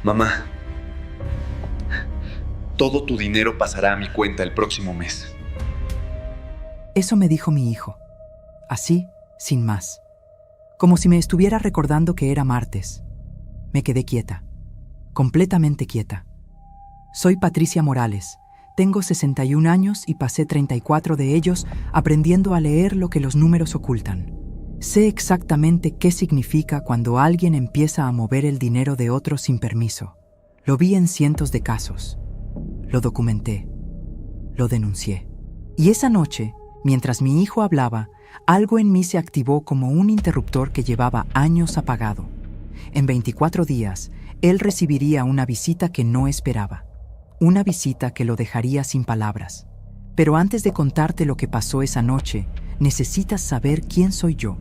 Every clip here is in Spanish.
Mamá, todo tu dinero pasará a mi cuenta el próximo mes. Eso me dijo mi hijo, así, sin más, como si me estuviera recordando que era martes. Me quedé quieta, completamente quieta. Soy Patricia Morales, tengo 61 años y pasé 34 de ellos aprendiendo a leer lo que los números ocultan. Sé exactamente qué significa cuando alguien empieza a mover el dinero de otros sin permiso. Lo vi en cientos de casos. Lo documenté. Lo denuncié. Y esa noche, mientras mi hijo hablaba, algo en mí se activó como un interruptor que llevaba años apagado. En 24 días, él recibiría una visita que no esperaba. Una visita que lo dejaría sin palabras. Pero antes de contarte lo que pasó esa noche, necesitas saber quién soy yo.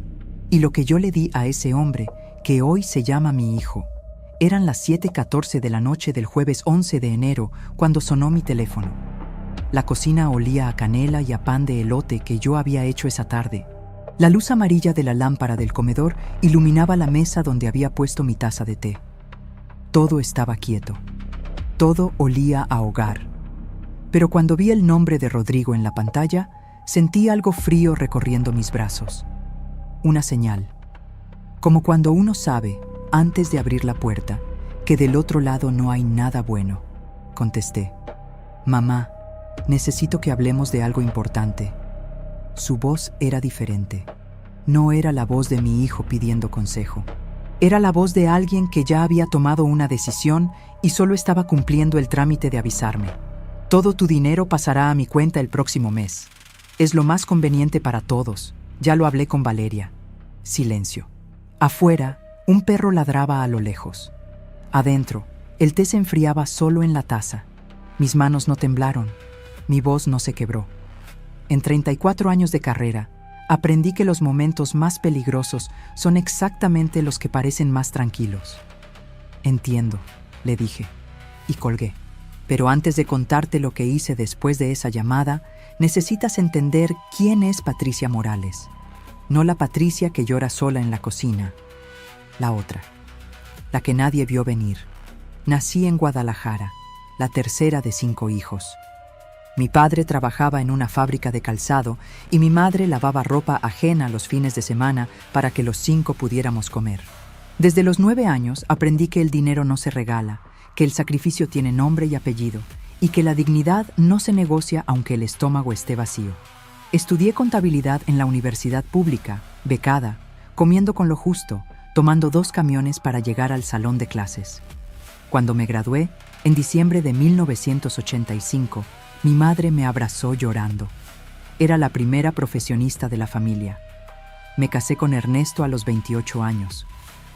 Y lo que yo le di a ese hombre, que hoy se llama mi hijo. Eran las 7:14 de la noche del jueves 11 de enero cuando sonó mi teléfono. La cocina olía a canela y a pan de elote que yo había hecho esa tarde. La luz amarilla de la lámpara del comedor iluminaba la mesa donde había puesto mi taza de té. Todo estaba quieto. Todo olía a hogar. Pero cuando vi el nombre de Rodrigo en la pantalla, sentí algo frío recorriendo mis brazos. Una señal. Como cuando uno sabe, antes de abrir la puerta, que del otro lado no hay nada bueno. Contesté. Mamá, necesito que hablemos de algo importante. Su voz era diferente. No era la voz de mi hijo pidiendo consejo. Era la voz de alguien que ya había tomado una decisión y solo estaba cumpliendo el trámite de avisarme. Todo tu dinero pasará a mi cuenta el próximo mes. Es lo más conveniente para todos. Ya lo hablé con Valeria. Silencio. Afuera, un perro ladraba a lo lejos. Adentro, el té se enfriaba solo en la taza. Mis manos no temblaron. Mi voz no se quebró. En 34 años de carrera, aprendí que los momentos más peligrosos son exactamente los que parecen más tranquilos. Entiendo, le dije, y colgué. Pero antes de contarte lo que hice después de esa llamada, necesitas entender quién es Patricia Morales. No la Patricia que llora sola en la cocina. La otra. La que nadie vio venir. Nací en Guadalajara, la tercera de 5 hijos. Mi padre trabajaba en una fábrica de calzado y mi madre lavaba ropa ajena los fines de semana para que los 5 pudiéramos comer. Desde los 9 años aprendí que el dinero no se regala, que el sacrificio tiene nombre y apellido y que la dignidad no se negocia aunque el estómago esté vacío. Estudié contabilidad en la universidad pública, becada, comiendo con lo justo, tomando 2 camiones para llegar al salón de clases. Cuando me gradué, en diciembre de 1985, mi madre me abrazó llorando. Era la primera profesionista de la familia. Me casé con Ernesto a los 28 años.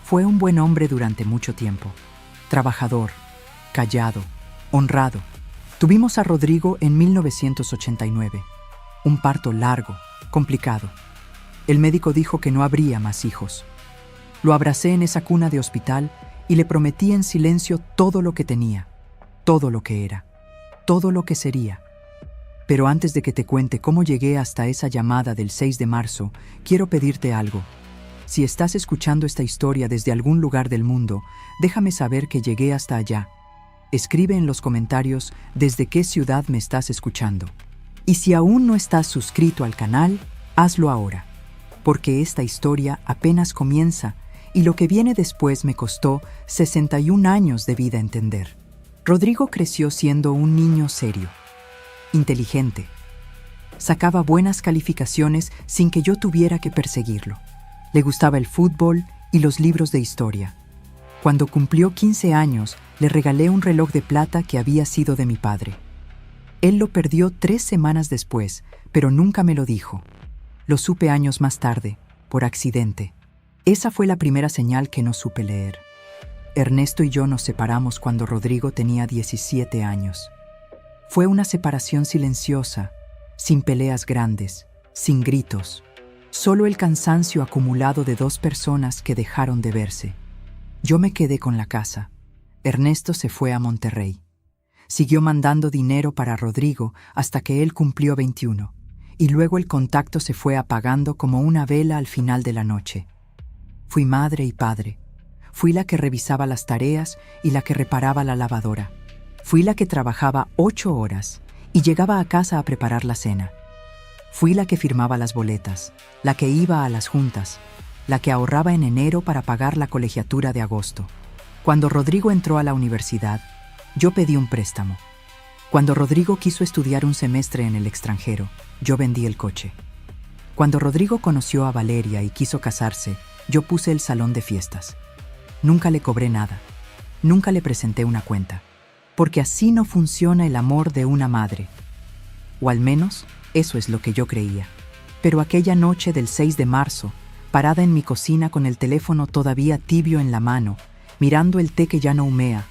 Fue un buen hombre durante mucho tiempo. Trabajador, callado, honrado. Tuvimos a Rodrigo en 1989. Un parto largo, complicado. El médico dijo que no habría más hijos. Lo abracé en esa cuna de hospital y le prometí en silencio todo lo que tenía, todo lo que era, todo lo que sería. Pero antes de que te cuente cómo llegué hasta esa llamada del 6 de marzo, quiero pedirte algo. Si estás escuchando esta historia desde algún lugar del mundo, déjame saber que llegué hasta allá. Escribe en los comentarios desde qué ciudad me estás escuchando. Y si aún no estás suscrito al canal, hazlo ahora, porque esta historia apenas comienza y lo que viene después me costó 61 años de vida entender. Rodrigo creció siendo un niño serio, inteligente. Sacaba buenas calificaciones sin que yo tuviera que perseguirlo. Le gustaba el fútbol y los libros de historia. Cuando cumplió 15 años, le regalé un reloj de plata que había sido de mi padre. Él lo perdió 3 semanas después, pero nunca me lo dijo. Lo supe años más tarde, por accidente. Esa fue la primera señal que no supe leer. Ernesto y yo nos separamos cuando Rodrigo tenía 17 años. Fue una separación silenciosa, sin peleas grandes, sin gritos. Solo el cansancio acumulado de 2 personas que dejaron de verse. Yo me quedé con la casa. Ernesto se fue a Monterrey. Siguió mandando dinero para Rodrigo hasta que él cumplió 21, y luego el contacto se fue apagando como una vela al final de la noche. Fui madre y padre. Fui la que revisaba las tareas y la que reparaba la lavadora. Fui la que trabajaba 8 horas y llegaba a casa a preparar la cena. Fui la que firmaba las boletas, la que iba a las juntas, la que ahorraba en enero para pagar la colegiatura de agosto. Cuando Rodrigo entró a la universidad, yo pedí un préstamo. Cuando Rodrigo quiso estudiar un semestre en el extranjero, yo vendí el coche. Cuando Rodrigo conoció a Valeria y quiso casarse, yo puse el salón de fiestas. Nunca le cobré nada. Nunca le presenté una cuenta. Porque así no funciona el amor de una madre. O al menos, eso es lo que yo creía. Pero aquella noche del 6 de marzo, parada en mi cocina con el teléfono todavía tibio en la mano, mirando el té que ya no humea,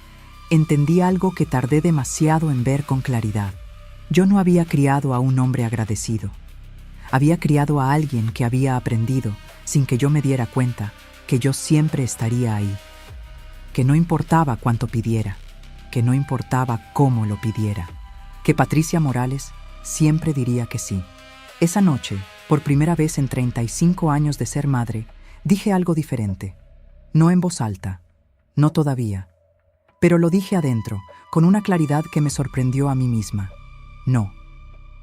entendí algo que tardé demasiado en ver con claridad. Yo no había criado a un hombre agradecido. Había criado a alguien que había aprendido, sin que yo me diera cuenta, que yo siempre estaría ahí. Que no importaba cuánto pidiera, que no importaba cómo lo pidiera, que Patricia Morales siempre diría que sí. Esa noche, por primera vez en 35 años de ser madre, dije algo diferente. No en voz alta, no todavía, pero lo dije adentro, con una claridad que me sorprendió a mí misma. No.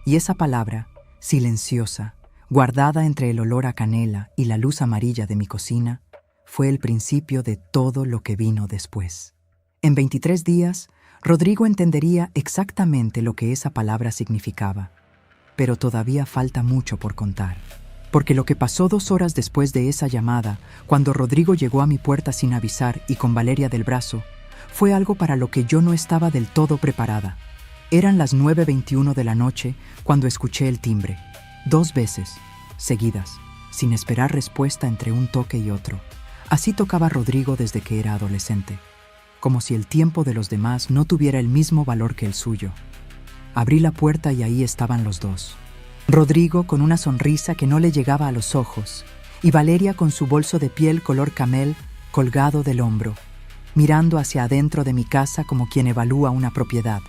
Y esa palabra, silenciosa, guardada entre el olor a canela y la luz amarilla de mi cocina, fue el principio de todo lo que vino después. En 23 días, Rodrigo entendería exactamente lo que esa palabra significaba. Pero todavía falta mucho por contar. Porque lo que pasó 2 horas después de esa llamada, cuando Rodrigo llegó a mi puerta sin avisar y con Valeria del brazo, fue algo para lo que yo no estaba del todo preparada. Eran las 9:21 de la noche cuando escuché el timbre. 2 veces, seguidas, sin esperar respuesta entre un toque y otro. Así tocaba Rodrigo desde que era adolescente, como si el tiempo de los demás no tuviera el mismo valor que el suyo. Abrí la puerta y ahí estaban los dos. Rodrigo con una sonrisa que no le llegaba a los ojos, y Valeria con su bolso de piel color camel colgado del hombro, mirando hacia adentro de mi casa como quien evalúa una propiedad.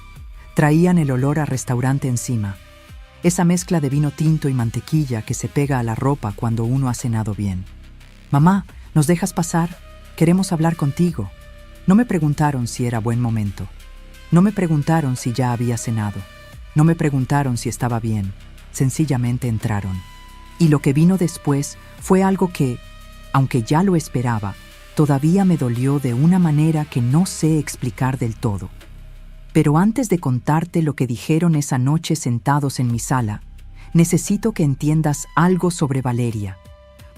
Traían el olor a restaurante encima, esa mezcla de vino tinto y mantequilla que se pega a la ropa cuando uno ha cenado bien. «Mamá, ¿nos dejas pasar? Queremos hablar contigo». No me preguntaron si era buen momento. No me preguntaron si ya había cenado. No me preguntaron si estaba bien. Sencillamente entraron. Y lo que vino después fue algo que, aunque ya lo esperaba, todavía me dolió de una manera que no sé explicar del todo. Pero antes de contarte lo que dijeron esa noche sentados en mi sala, necesito que entiendas algo sobre Valeria.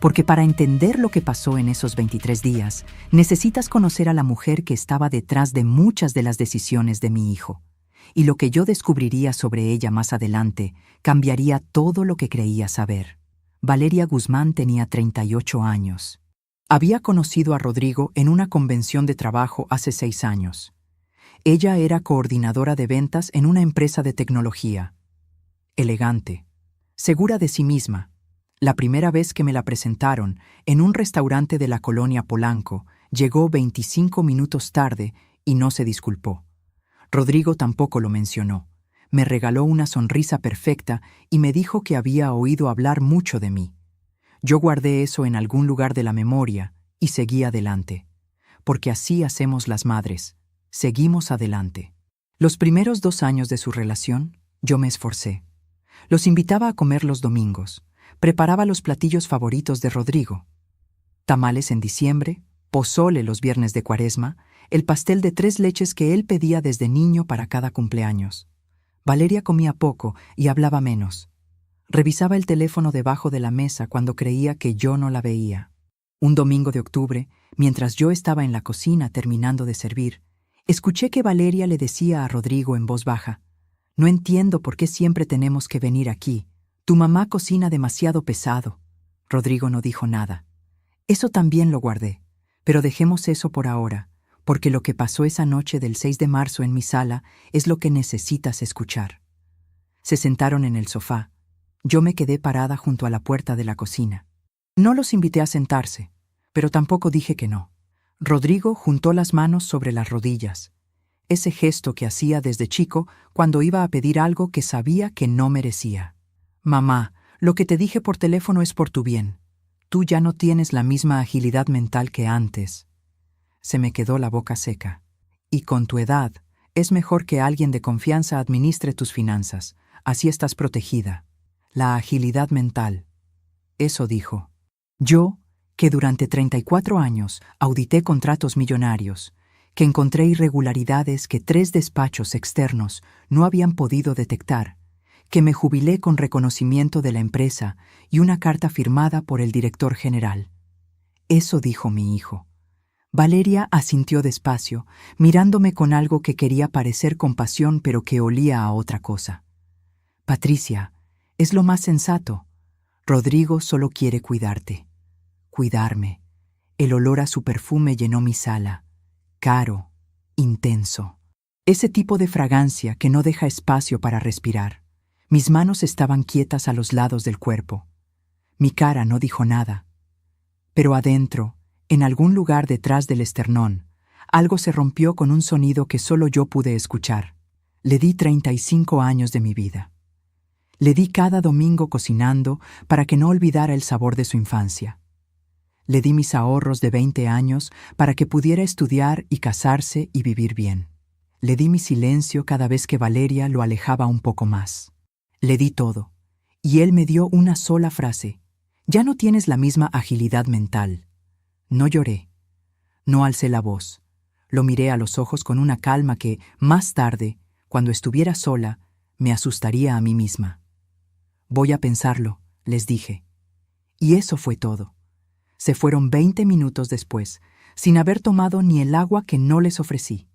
Porque para entender lo que pasó en esos 23 días, necesitas conocer a la mujer que estaba detrás de muchas de las decisiones de mi hijo. Y lo que yo descubriría sobre ella más adelante cambiaría todo lo que creía saber. Valeria Guzmán tenía 38 años. Había conocido a Rodrigo en una convención de trabajo hace 6 años. Ella era coordinadora de ventas en una empresa de tecnología. Elegante, segura de sí misma. La primera vez que me la presentaron, en un restaurante de la colonia Polanco, llegó 25 minutos tarde y no se disculpó. Rodrigo tampoco lo mencionó. Me regaló una sonrisa perfecta y me dijo que había oído hablar mucho de mí. Yo guardé eso en algún lugar de la memoria y seguí adelante. Porque así hacemos las madres. Seguimos adelante. Los primeros 2 años de su relación, yo me esforcé. Los invitaba a comer los domingos. Preparaba los platillos favoritos de Rodrigo. Tamales en diciembre, pozole los viernes de Cuaresma, el pastel de 3 leches que él pedía desde niño para cada cumpleaños. Valeria comía poco y hablaba menos. Revisaba el teléfono debajo de la mesa cuando creía que yo no la veía. Un domingo de octubre, mientras yo estaba en la cocina terminando de servir, escuché que Valeria le decía a Rodrigo en voz baja: «No entiendo por qué siempre tenemos que venir aquí. Tu mamá cocina demasiado pesado». Rodrigo no dijo nada. Eso también lo guardé, pero dejemos eso por ahora, porque lo que pasó esa noche del 6 de marzo en mi sala es lo que necesitas escuchar. Se sentaron en el sofá. Yo me quedé parada junto a la puerta de la cocina. No los invité a sentarse, pero tampoco dije que no. Rodrigo juntó las manos sobre las rodillas, ese gesto que hacía desde chico cuando iba a pedir algo que sabía que no merecía. «Mamá, lo que te dije por teléfono es por tu bien. Tú ya no tienes la misma agilidad mental que antes». Se me quedó la boca seca. Y con tu edad, es mejor que alguien de confianza administre tus finanzas. Así estás protegida. La agilidad mental. Eso dijo. Yo, que durante 34 años audité contratos millonarios, que encontré irregularidades que 3 despachos externos no habían podido detectar, que me jubilé con reconocimiento de la empresa y una carta firmada por el director general. Eso dijo mi hijo. Valeria asintió despacio, mirándome con algo que quería parecer compasión pero que olía a otra cosa. Patricia, es lo más sensato. Rodrigo solo quiere cuidarte. Cuidarme. El olor a su perfume llenó mi sala. Caro, intenso. Ese tipo de fragancia que no deja espacio para respirar. Mis manos estaban quietas a los lados del cuerpo. Mi cara no dijo nada. Pero adentro, en algún lugar detrás del esternón, algo se rompió con un sonido que solo yo pude escuchar. Le di 35 años de mi vida. Le di cada domingo cocinando para que no olvidara el sabor de su infancia. Le di mis ahorros de 20 años para que pudiera estudiar y casarse y vivir bien. Le di mi silencio cada vez que Valeria lo alejaba un poco más. Le di todo, y él me dio una sola frase. Ya no tienes la misma agilidad mental. No lloré. No alcé la voz. Lo miré a los ojos con una calma que, más tarde, cuando estuviera sola, me asustaría a mí misma. Voy a pensarlo, les dije. Y eso fue todo. Se fueron 20 minutos después, sin haber tomado ni el agua que no les ofrecí.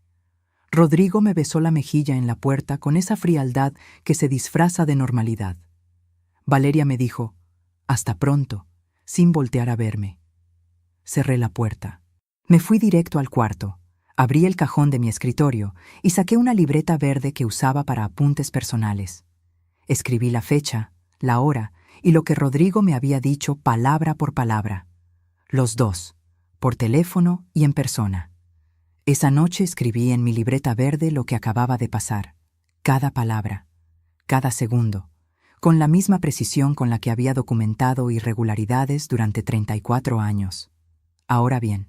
Rodrigo me besó la mejilla en la puerta con esa frialdad que se disfraza de normalidad. Valeria me dijo, «Hasta pronto», sin voltear a verme. Cerré la puerta. Me fui directo al cuarto, abrí el cajón de mi escritorio y saqué una libreta verde que usaba para apuntes personales. Escribí la fecha, la hora y lo que Rodrigo me había dicho palabra por palabra. Los dos, por teléfono y en persona. Esa noche escribí en mi libreta verde lo que acababa de pasar, cada palabra, cada segundo, con la misma precisión con la que había documentado irregularidades durante 34 años. Ahora bien,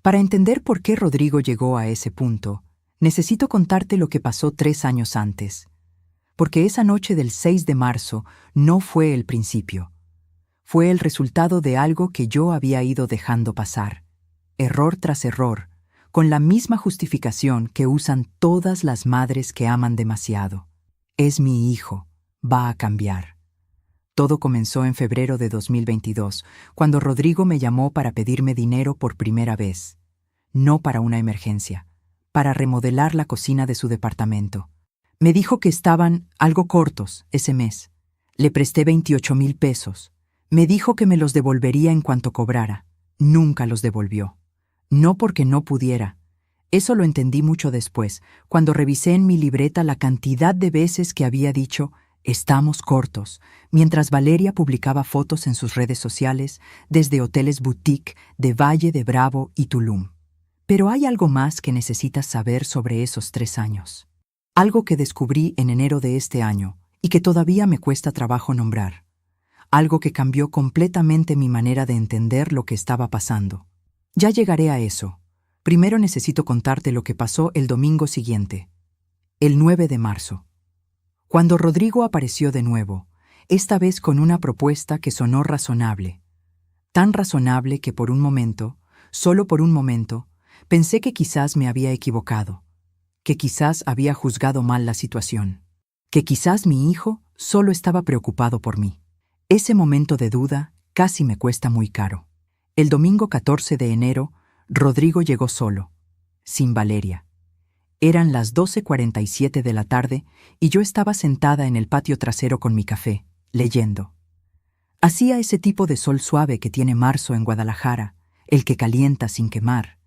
para entender por qué Rodrigo llegó a ese punto, necesito contarte lo que pasó 3 años antes. Porque esa noche del 6 de marzo no fue el principio. Fue el resultado de algo que yo había ido dejando pasar, error tras error, con la misma justificación que usan todas las madres que aman demasiado. Es mi hijo, va a cambiar. Todo comenzó en febrero de 2022, cuando Rodrigo me llamó para pedirme dinero por primera vez. No para una emergencia, para remodelar la cocina de su departamento. Me dijo que estaban algo cortos ese mes. Le presté 28,000 pesos. Me dijo que me los devolvería en cuanto cobrara. Nunca los devolvió. No porque no pudiera. Eso lo entendí mucho después, cuando revisé en mi libreta la cantidad de veces que había dicho «estamos cortos», mientras Valeria publicaba fotos en sus redes sociales desde hoteles boutique de Valle de Bravo y Tulum. Pero hay algo más que necesitas saber sobre esos 3 años. Algo que descubrí en enero de este año y que todavía me cuesta trabajo nombrar. Algo que cambió completamente mi manera de entender lo que estaba pasando. Ya llegaré a eso. Primero necesito contarte lo que pasó el domingo siguiente, el 9 de marzo. Cuando Rodrigo apareció de nuevo, esta vez con una propuesta que sonó razonable. Tan razonable que por un momento, solo por un momento, pensé que quizás me había equivocado, que quizás había juzgado mal la situación, que quizás mi hijo solo estaba preocupado por mí. Ese momento de duda casi me cuesta muy caro. El domingo 14 de enero, Rodrigo llegó solo, sin Valeria. Eran las 12:47 de la tarde y yo estaba sentada en el patio trasero con mi café, leyendo. Hacía ese tipo de sol suave que tiene marzo en Guadalajara, el que calienta sin quemar,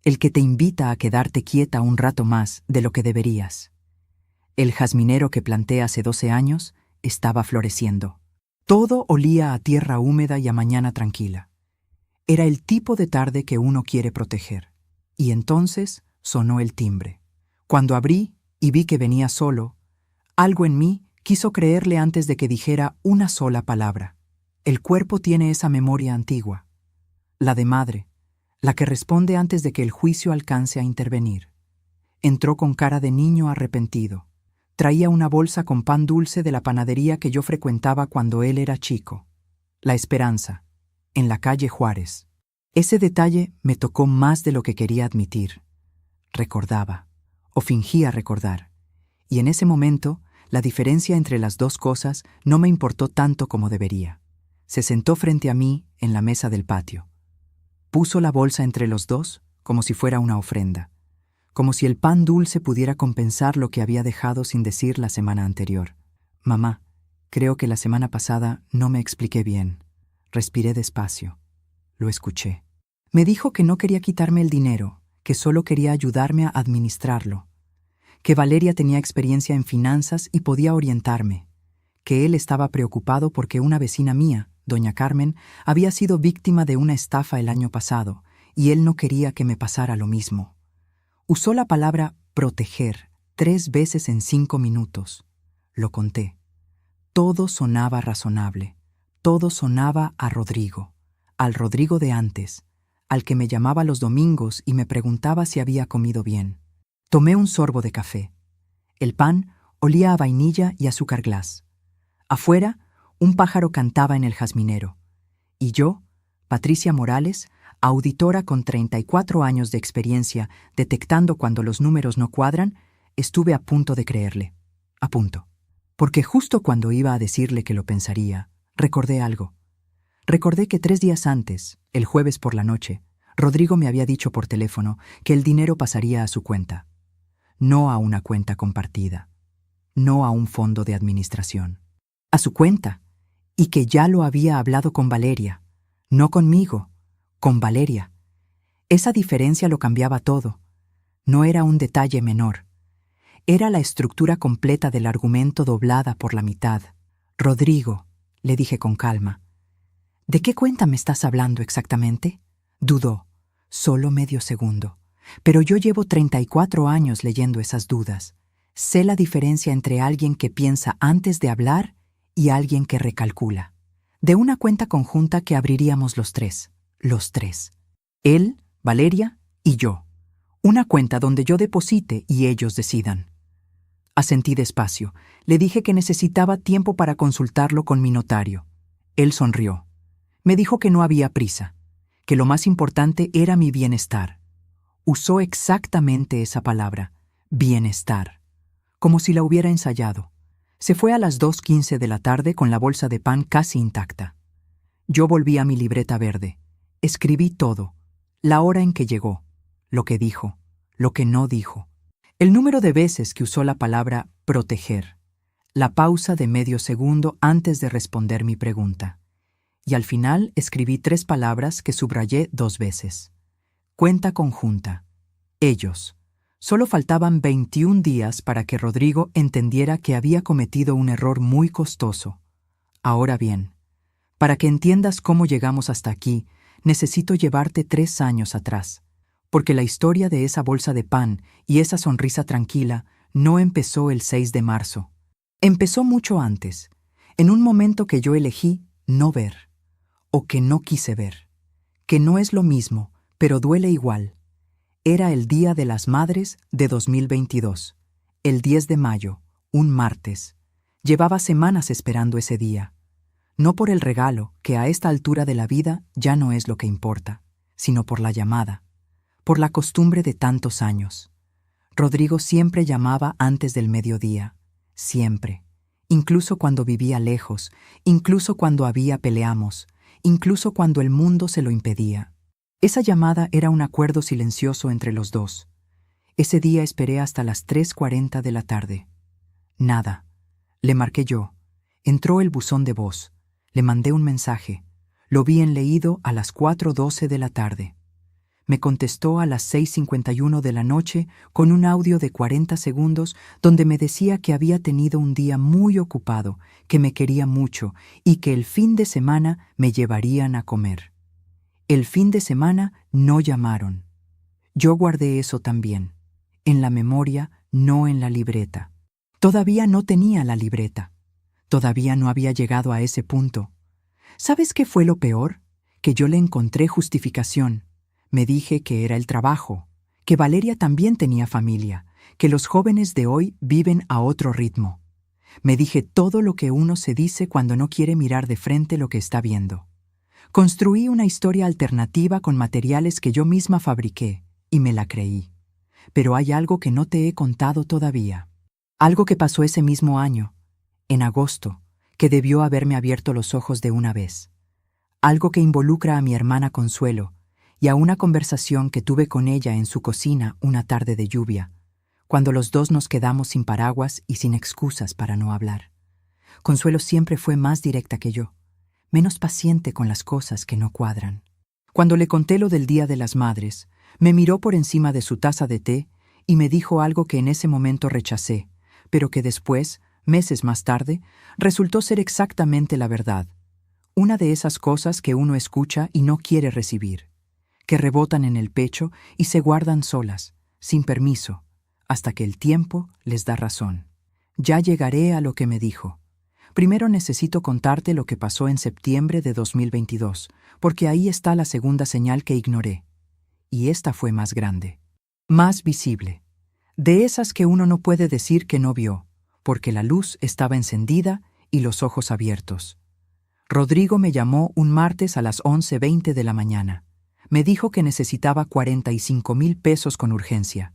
el que te invita a quedarte quieta un rato más de lo que deberías. El jazminero que planté hace 12 años estaba floreciendo. Todo olía a tierra húmeda y a mañana tranquila. Era el tipo de tarde que uno quiere proteger. Y entonces sonó el timbre. Cuando abrí y vi que venía solo, algo en mí quiso creerle antes de que dijera una sola palabra. El cuerpo tiene esa memoria antigua, la de madre, la que responde antes de que el juicio alcance a intervenir. Entró con cara de niño arrepentido. Traía una bolsa con pan dulce de la panadería que yo frecuentaba cuando él era chico. La Esperanza, en la calle Juárez. Ese detalle me tocó más de lo que quería admitir. Recordaba, o fingía recordar, y en ese momento la diferencia entre las dos cosas no me importó tanto como debería. Se sentó frente a mí en la mesa del patio. Puso la bolsa entre los dos como si fuera una ofrenda, como si el pan dulce pudiera compensar lo que había dejado sin decir la semana anterior. Mamá, creo que la semana pasada no me expliqué bien. Respiré despacio. Lo escuché. Me dijo que no quería quitarme el dinero, que solo quería ayudarme a administrarlo, que Valeria tenía experiencia en finanzas y podía orientarme, que él estaba preocupado porque una vecina mía, doña Carmen, había sido víctima de una estafa el año pasado, y él no quería que me pasara lo mismo. Usó la palabra proteger 3 veces en 5 minutos. Lo conté. Todo sonaba razonable. Todo sonaba a Rodrigo, al Rodrigo de antes, al que me llamaba los domingos y me preguntaba si había comido bien. Tomé un sorbo de café. El pan olía a vainilla y azúcar glass. Afuera, un pájaro cantaba en el jazminero. Y yo, Patricia Morales, auditora con 34 años de experiencia detectando cuando los números no cuadran, estuve a punto de creerle. A punto. Porque justo cuando iba a decirle que lo pensaría, recordé algo. Recordé que 3 días antes, el jueves por la noche, Rodrigo me había dicho por teléfono que el dinero pasaría a su cuenta. No a una cuenta compartida. No a un fondo de administración. A su cuenta. Y que ya lo había hablado con Valeria. No conmigo, con Valeria. Esa diferencia lo cambiaba todo. No era un detalle menor. Era la estructura completa del argumento doblada por la mitad. Rodrigo, le dije con calma, ¿de qué cuenta me estás hablando exactamente? Dudó, solo medio segundo. Pero yo llevo 34 años leyendo esas dudas. Sé la diferencia entre alguien que piensa antes de hablar y alguien que recalcula. De una cuenta conjunta que abriríamos los tres. Los tres. Él, Valeria y yo. Una cuenta donde yo deposite y ellos decidan. Asentí despacio. Le dije que necesitaba tiempo para consultarlo con mi notario. Él sonrió. Me dijo que no había prisa, que lo más importante era mi bienestar. Usó exactamente esa palabra, bienestar, como si la hubiera ensayado. Se fue a las 2:15 de la tarde con la bolsa de pan casi intacta. Yo volví a mi libreta verde. Escribí todo, la hora en que llegó, lo que dijo, lo que no dijo, el número de veces que usó la palabra proteger, la pausa de medio segundo antes de responder mi pregunta. Y al final escribí 3 palabras que subrayé 2 veces. Cuenta conjunta. Ellos. Solo faltaban 21 días para que Rodrigo entendiera que había cometido un error muy costoso. Ahora bien, para que entiendas cómo llegamos hasta aquí, necesito llevarte 3 años atrás, porque la historia de esa bolsa de pan y esa sonrisa tranquila no empezó el 6 de marzo. Empezó mucho antes, en un momento que yo elegí no ver, o que no quise ver, que no es lo mismo, pero duele igual. Era el Día de las Madres de 2022, el 10 de mayo, un martes. Llevaba semanas esperando ese día. No por el regalo, que a esta altura de la vida ya no es lo que importa, sino por la llamada, por la costumbre de tantos años. Rodrigo siempre llamaba antes del mediodía, siempre, incluso cuando vivía lejos, incluso cuando había peleamos, incluso cuando el mundo se lo impedía. Esa llamada era un acuerdo silencioso entre los dos. Ese día esperé hasta las 3:40 de la tarde. Nada. Le marqué yo. Entró el buzón de voz. Le mandé un mensaje. Lo vi en leído a las 4:12 de la tarde. Me contestó a las 6:51 de la noche con un audio de 40 segundos donde me decía que había tenido un día muy ocupado, que me quería mucho y que el fin de semana me llevarían a comer. El fin de semana no llamaron. Yo guardé eso también. En la memoria, no en la libreta. Todavía no tenía la libreta. Todavía no había llegado a ese punto. ¿Sabes qué fue lo peor? Que yo le encontré justificación. Me dije que era el trabajo, que Valeria también tenía familia, que los jóvenes de hoy viven a otro ritmo. Me dije todo lo que uno se dice cuando no quiere mirar de frente lo que está viendo. Construí una historia alternativa con materiales que yo misma fabriqué, y me la creí. Pero hay algo que no te he contado todavía. Algo que pasó ese mismo año, en agosto, que debió haberme abierto los ojos de una vez. Algo que involucra a mi hermana Consuelo y a una conversación que tuve con ella en su cocina una tarde de lluvia, cuando los dos nos quedamos sin paraguas y sin excusas para no hablar. Consuelo siempre fue más directa que yo, menos paciente con las cosas que no cuadran. Cuando le conté lo del Día de las Madres, me miró por encima de su taza de té y me dijo algo que en ese momento rechacé, pero que después, meses más tarde, resultó ser exactamente la verdad. Una de esas cosas que uno escucha y no quiere recibir, que rebotan en el pecho y se guardan solas, sin permiso, hasta que el tiempo les da razón. Ya llegaré a lo que me dijo. Primero necesito contarte lo que pasó en septiembre de 2022, porque ahí está la segunda señal que ignoré. Y esta fue más grande, más visible. De esas que uno no puede decir que no vio, porque la luz estaba encendida y los ojos abiertos. Rodrigo me llamó un martes a las 11:20 de la mañana. Me dijo que necesitaba 45,000 pesos con urgencia,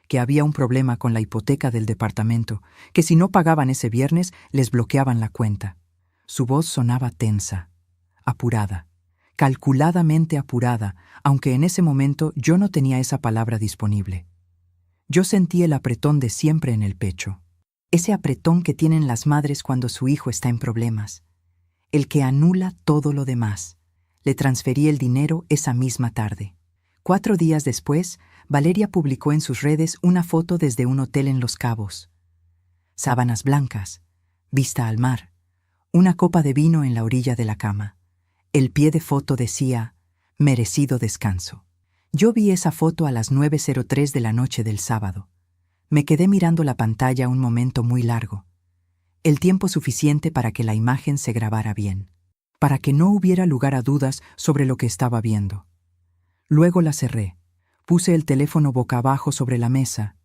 que había un problema con la hipoteca del departamento, que si no pagaban ese viernes les bloqueaban la cuenta. Su voz sonaba tensa, apurada, calculadamente apurada, aunque en ese momento yo no tenía esa palabra disponible. Yo sentí el apretón de siempre en el pecho, ese apretón que tienen las madres cuando su hijo está en problemas, el que anula todo lo demás. Le transferí el dinero esa misma tarde. 4 días después, Valeria publicó en sus redes una foto desde un hotel en Los Cabos. Sábanas blancas, vista al mar, una copa de vino en la orilla de la cama. El pie de foto decía, merecido descanso. Yo vi esa foto a las 9:03 de la noche del sábado. Me quedé mirando la pantalla un momento muy largo. El tiempo suficiente para que la imagen se grabara bien, para que no hubiera lugar a dudas sobre lo que estaba viendo. Luego la cerré, puse el teléfono boca abajo sobre la mesa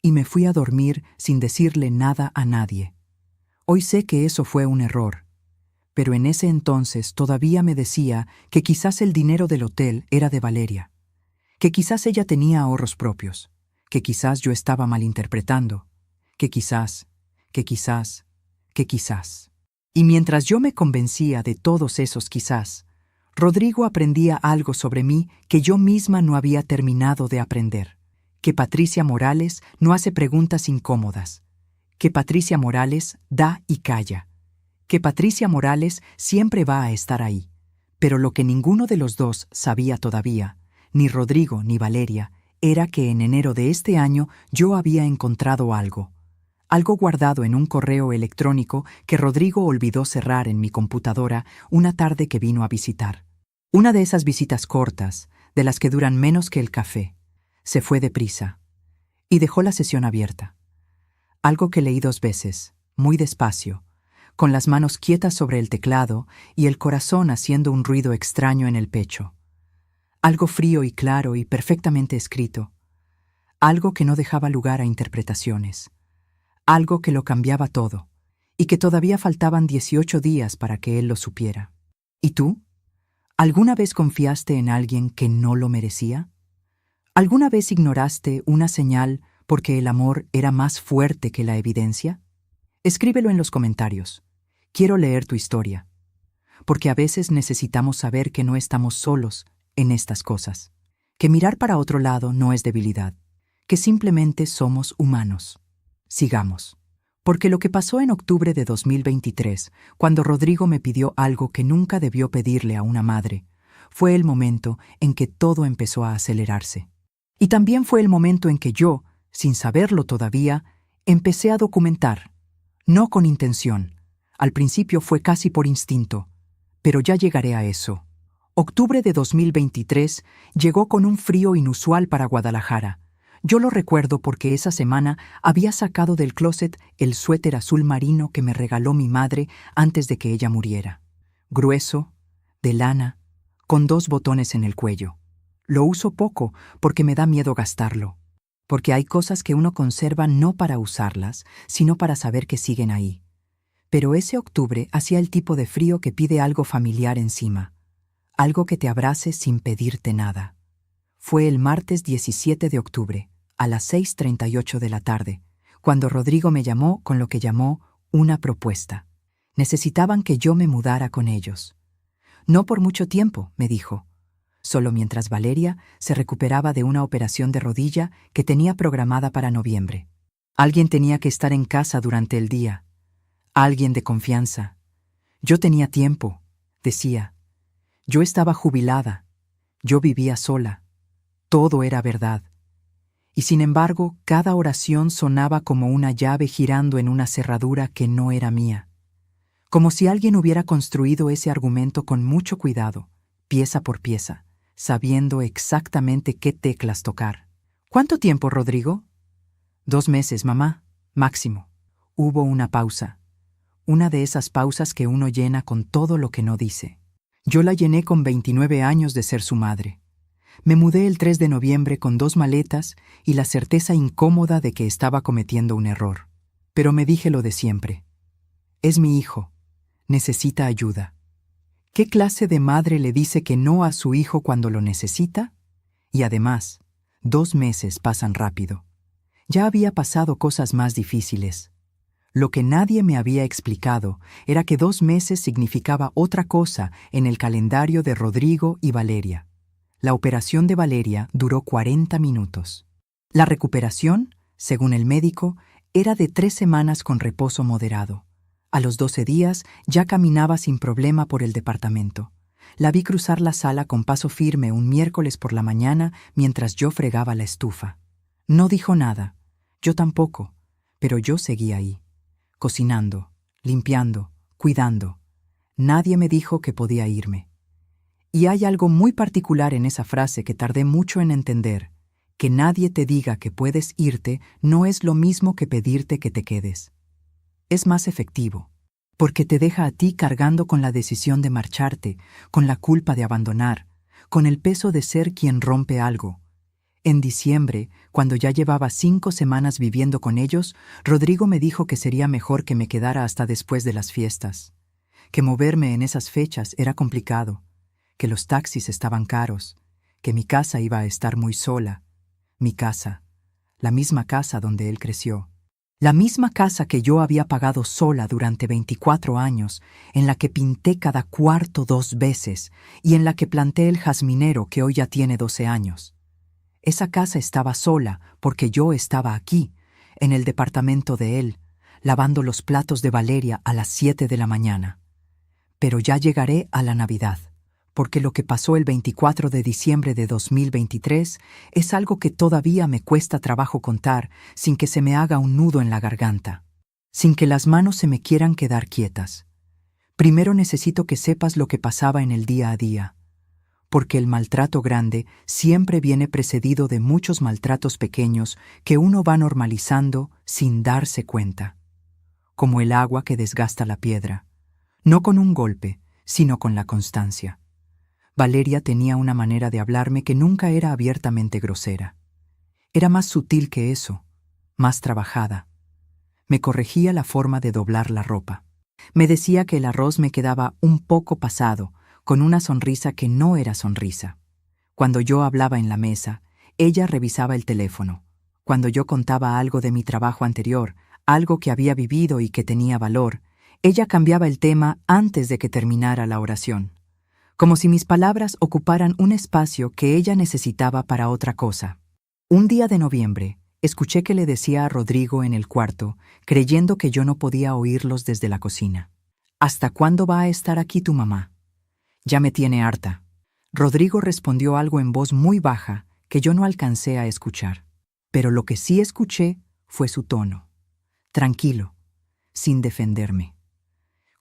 y me fui a dormir sin decirle nada a nadie. Hoy sé que eso fue un error, pero en ese entonces todavía me decía que quizás el dinero del hotel era de Valeria, que quizás ella tenía ahorros propios, que quizás yo estaba malinterpretando, que quizás. Y mientras yo me convencía de todos esos quizás, Rodrigo aprendía algo sobre mí que yo misma no había terminado de aprender. Que Patricia Morales no hace preguntas incómodas. Que Patricia Morales da y calla. Que Patricia Morales siempre va a estar ahí. Pero lo que ninguno de los dos sabía todavía, ni Rodrigo ni Valeria, era que en enero de este año yo había encontrado algo guardado en un correo electrónico que Rodrigo olvidó cerrar en mi computadora una tarde que vino a visitar. Una de esas visitas cortas, de las que duran menos que el café. Se fue deprisa y dejó la sesión abierta. Algo que leí 2 veces, muy despacio, con las manos quietas sobre el teclado y el corazón haciendo un ruido extraño en el pecho. Algo frío y claro y perfectamente escrito. Algo que no dejaba lugar a interpretaciones. Algo que lo cambiaba todo, y que todavía faltaban 18 días para que él lo supiera. ¿Y tú? ¿Alguna vez confiaste en alguien que no lo merecía? ¿Alguna vez ignoraste una señal porque el amor era más fuerte que la evidencia? Escríbelo en los comentarios. Quiero leer tu historia. Porque a veces necesitamos saber que no estamos solos en estas cosas. Que mirar para otro lado no es debilidad. Que simplemente somos humanos. Sigamos. Porque lo que pasó en octubre de 2023, cuando Rodrigo me pidió algo que nunca debió pedirle a una madre, fue el momento en que todo empezó a acelerarse. Y también fue el momento en que yo, sin saberlo todavía, empecé a documentar. No con intención. Al principio fue casi por instinto. Pero ya llegaré a eso. Octubre de 2023 llegó con un frío inusual para Guadalajara. Yo lo recuerdo porque esa semana había sacado del closet el suéter azul marino que me regaló mi madre antes de que ella muriera. Grueso, de lana, con 2 botones en el cuello. Lo uso poco porque me da miedo gastarlo. Porque hay cosas que uno conserva no para usarlas, sino para saber que siguen ahí. Pero ese octubre hacía el tipo de frío que pide algo familiar encima. Algo que te abrace sin pedirte nada. Fue el martes 17 de octubre, a las 6:38 de la tarde, cuando Rodrigo me llamó con lo que llamó una propuesta. Necesitaban que yo me mudara con ellos. No por mucho tiempo, me dijo. Solo mientras Valeria se recuperaba de una operación de rodilla que tenía programada para noviembre. Alguien tenía que estar en casa durante el día. Alguien de confianza. Yo tenía tiempo, decía. Yo estaba jubilada. Yo vivía sola. Todo era verdad. Y sin embargo, cada oración sonaba como una llave girando en una cerradura que no era mía. Como si alguien hubiera construido ese argumento con mucho cuidado, pieza por pieza, sabiendo exactamente qué teclas tocar. ¿Cuánto tiempo, Rodrigo? 2 meses, mamá, máximo. Hubo una pausa. Una de esas pausas que uno llena con todo lo que no dice. Yo la llené con 29 años de ser su madre. Me mudé el 3 de noviembre con 2 maletas y la certeza incómoda de que estaba cometiendo un error. Pero me dije lo de siempre. Es mi hijo. Necesita ayuda. ¿Qué clase de madre le dice que no a su hijo cuando lo necesita? Y además, 2 meses pasan rápido. Ya había pasado cosas más difíciles. Lo que nadie me había explicado era que 2 meses significaba otra cosa en el calendario de Rodrigo y Valeria. La operación de Valeria duró 40 minutos. La recuperación, según el médico, era de 3 semanas con reposo moderado. A los 12 días ya caminaba sin problema por el departamento. La vi cruzar la sala con paso firme un miércoles por la mañana mientras yo fregaba la estufa. No dijo nada, yo tampoco, pero yo seguía ahí, cocinando, limpiando, cuidando. Nadie me dijo que podía irme. Y hay algo muy particular en esa frase que tardé mucho en entender. Que nadie te diga que puedes irte no es lo mismo que pedirte que te quedes. Es más efectivo, porque te deja a ti cargando con la decisión de marcharte, con la culpa de abandonar, con el peso de ser quien rompe algo. En diciembre, cuando ya llevaba 5 semanas viviendo con ellos, Rodrigo me dijo que sería mejor que me quedara hasta después de las fiestas, que moverme en esas fechas era complicado, que los taxis estaban caros, que mi casa iba a estar muy sola. Mi casa, la misma casa donde él creció. La misma casa que yo había pagado sola durante 24 años, en la que pinté cada cuarto 2 veces y en la que planté el jazminero que hoy ya tiene 12 años. Esa casa estaba sola porque yo estaba aquí, en el departamento de él, lavando los platos de Valeria a las 7 de la mañana. Pero ya llegaré a la Navidad, porque lo que pasó el 24 de diciembre de 2023 es algo que todavía me cuesta trabajo contar sin que se me haga un nudo en la garganta, sin que las manos se me quieran quedar quietas. Primero necesito que sepas lo que pasaba en el día a día, porque el maltrato grande siempre viene precedido de muchos maltratos pequeños que uno va normalizando sin darse cuenta, como el agua que desgasta la piedra, no con un golpe, sino con la constancia. Valeria tenía una manera de hablarme que nunca era abiertamente grosera. Era más sutil que eso, más trabajada. Me corregía la forma de doblar la ropa. Me decía que el arroz me quedaba un poco pasado, con una sonrisa que no era sonrisa. Cuando yo hablaba en la mesa, ella revisaba el teléfono. Cuando yo contaba algo de mi trabajo anterior, algo que había vivido y que tenía valor, ella cambiaba el tema antes de que terminara la oración, como si mis palabras ocuparan un espacio que ella necesitaba para otra cosa. Un día de noviembre, escuché que le decía a Rodrigo en el cuarto, creyendo que yo no podía oírlos desde la cocina. ¿Hasta cuándo va a estar aquí tu mamá? Ya me tiene harta. Rodrigo respondió algo en voz muy baja que yo no alcancé a escuchar. Pero lo que sí escuché fue su tono. Tranquilo, sin defenderme.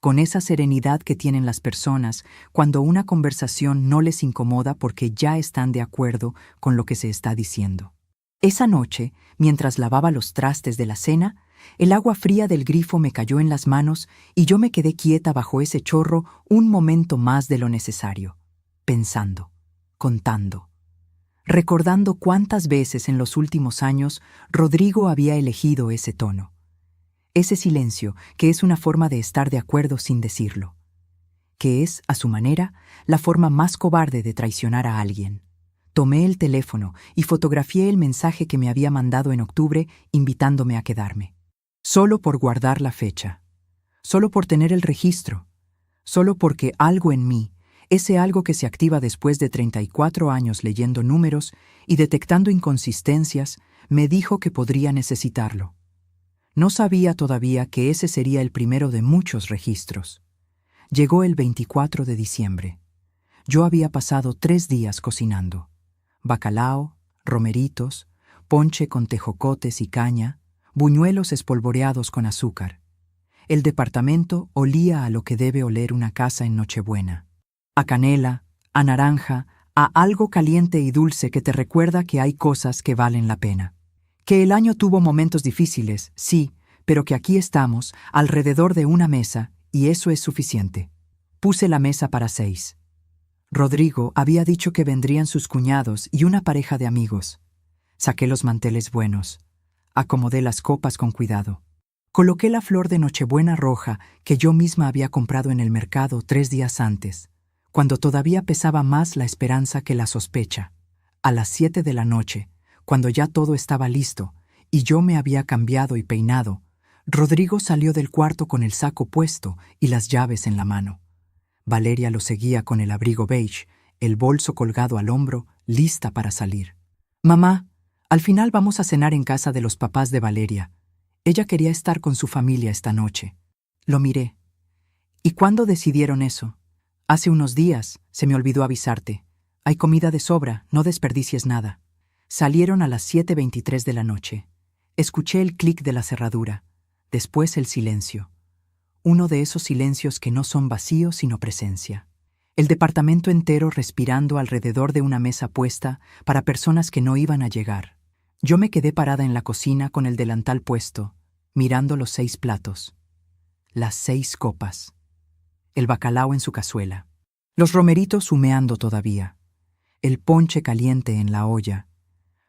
Con esa serenidad que tienen las personas cuando una conversación no les incomoda porque ya están de acuerdo con lo que se está diciendo. Esa noche, mientras lavaba los trastes de la cena, el agua fría del grifo me cayó en las manos y yo me quedé quieta bajo ese chorro un momento más de lo necesario, pensando, contando. recordando cuántas veces en los últimos años Rodrigo había elegido ese tono. Ese silencio que es una forma de estar de acuerdo sin decirlo. Que es, a su manera, la forma más cobarde de traicionar a alguien. Tomé el teléfono y fotografié el mensaje que me había mandado en octubre invitándome a quedarme. Solo por guardar la fecha. Solo por tener el registro. Solo porque algo en mí, ese algo que se activa después de 34 años leyendo números y detectando inconsistencias, me dijo que podría necesitarlo. No sabía todavía que ese sería el primero de muchos registros. Llegó el 24 de diciembre. Yo había pasado 3 días cocinando. Bacalao, romeritos, ponche con tejocotes y caña, buñuelos espolvoreados con azúcar. El departamento olía a lo que debe oler una casa en Nochebuena. A canela, a naranja, a algo caliente y dulce que te recuerda que hay cosas que valen la pena. Que el año tuvo momentos difíciles, sí, pero que aquí estamos, alrededor de una mesa, y eso es suficiente. Puse la mesa para 6. Rodrigo había dicho que vendrían sus cuñados y una pareja de amigos. Saqué los manteles buenos. Acomodé las copas con cuidado. Coloqué la flor de Nochebuena roja que yo misma había comprado en el mercado 3 días antes, cuando todavía pesaba más la esperanza que la sospecha. A las 7 de la noche, cuando ya todo estaba listo y yo me había cambiado y peinado, Rodrigo salió del cuarto con el saco puesto y las llaves en la mano. Valeria lo seguía con el abrigo beige, el bolso colgado al hombro, lista para salir. «Mamá, al final vamos a cenar en casa de los papás de Valeria. Ella quería estar con su familia esta noche». Lo miré. «¿Y cuándo decidieron eso?» «Hace unos días, se me olvidó avisarte. Hay comida de sobra, no desperdicies nada». Salieron a las 7:23 de la noche. Escuché el clic de la cerradura. Después el silencio. Uno de esos silencios que no son vacíos sino presencia. El departamento entero respirando alrededor de una mesa puesta para personas que no iban a llegar. Yo me quedé parada en la cocina con el delantal puesto, mirando los 6 platos. Las 6 copas. El bacalao en su cazuela. Los romeritos humeando todavía. El ponche caliente en la olla.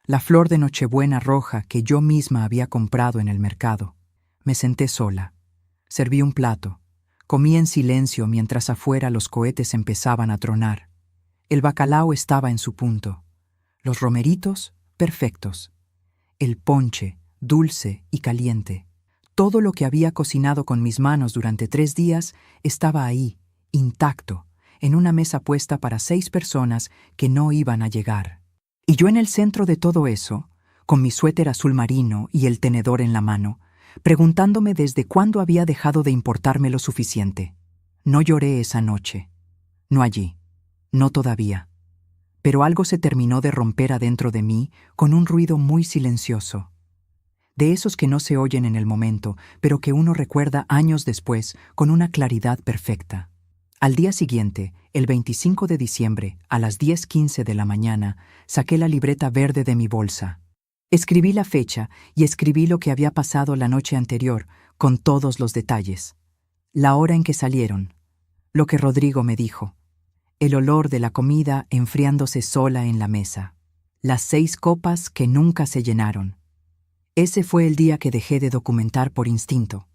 La flor de Nochebuena roja que yo misma había comprado en el mercado. Me senté sola. Serví un plato. Comí en silencio mientras afuera los cohetes empezaban a tronar. El bacalao estaba en su punto. Los romeritos, perfectos. El ponche, dulce y caliente. Todo lo que había cocinado con mis manos durante 3 días estaba ahí, intacto, en una mesa puesta para 6 personas que no iban a llegar. Y yo en el centro de todo eso, con mi suéter azul marino y el tenedor en la mano, preguntándome desde cuándo había dejado de importarme lo suficiente. No lloré esa noche. No allí. No todavía. Pero algo se terminó de romper adentro de mí con un ruido muy silencioso. De esos que no se oyen en el momento, pero que uno recuerda años después con una claridad perfecta. Al día siguiente, el 25 de diciembre, a las 10:15 de la mañana, saqué la libreta verde de mi bolsa. Escribí la fecha y escribí lo que había pasado la noche anterior, con todos los detalles. La hora en que salieron, lo que Rodrigo me dijo, el olor de la comida enfriándose sola en la mesa, las 6 copas que nunca se llenaron. Ese fue el día que dejé de documentar por instinto.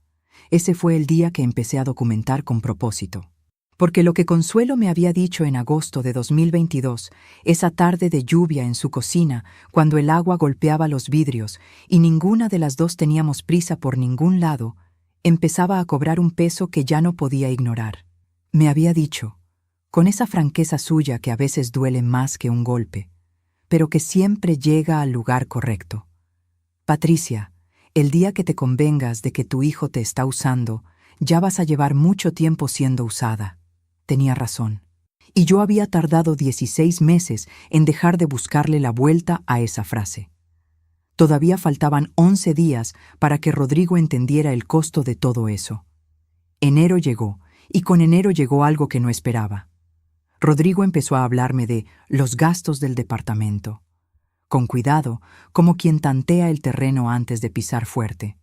Ese fue el día que empecé a documentar con propósito. Porque lo que Consuelo me había dicho en agosto de 2022, esa tarde de lluvia en su cocina, cuando el agua golpeaba los vidrios y ninguna de las dos teníamos prisa por ningún lado, empezaba a cobrar un peso que ya no podía ignorar. Me había dicho, con esa franqueza suya que a veces duele más que un golpe, pero que siempre llega al lugar correcto. Patricia, el día que te convengas de que tu hijo te está usando, ya vas a llevar mucho tiempo siendo usada. Tenía razón. Y yo había tardado 16 meses en dejar de buscarle la vuelta a esa frase. Todavía faltaban 11 días para que Rodrigo entendiera el costo de todo eso. Enero llegó, y con enero llegó algo que no esperaba. Rodrigo empezó a hablarme de los gastos del departamento. Con cuidado, como quien tantea el terreno antes de pisar fuerte.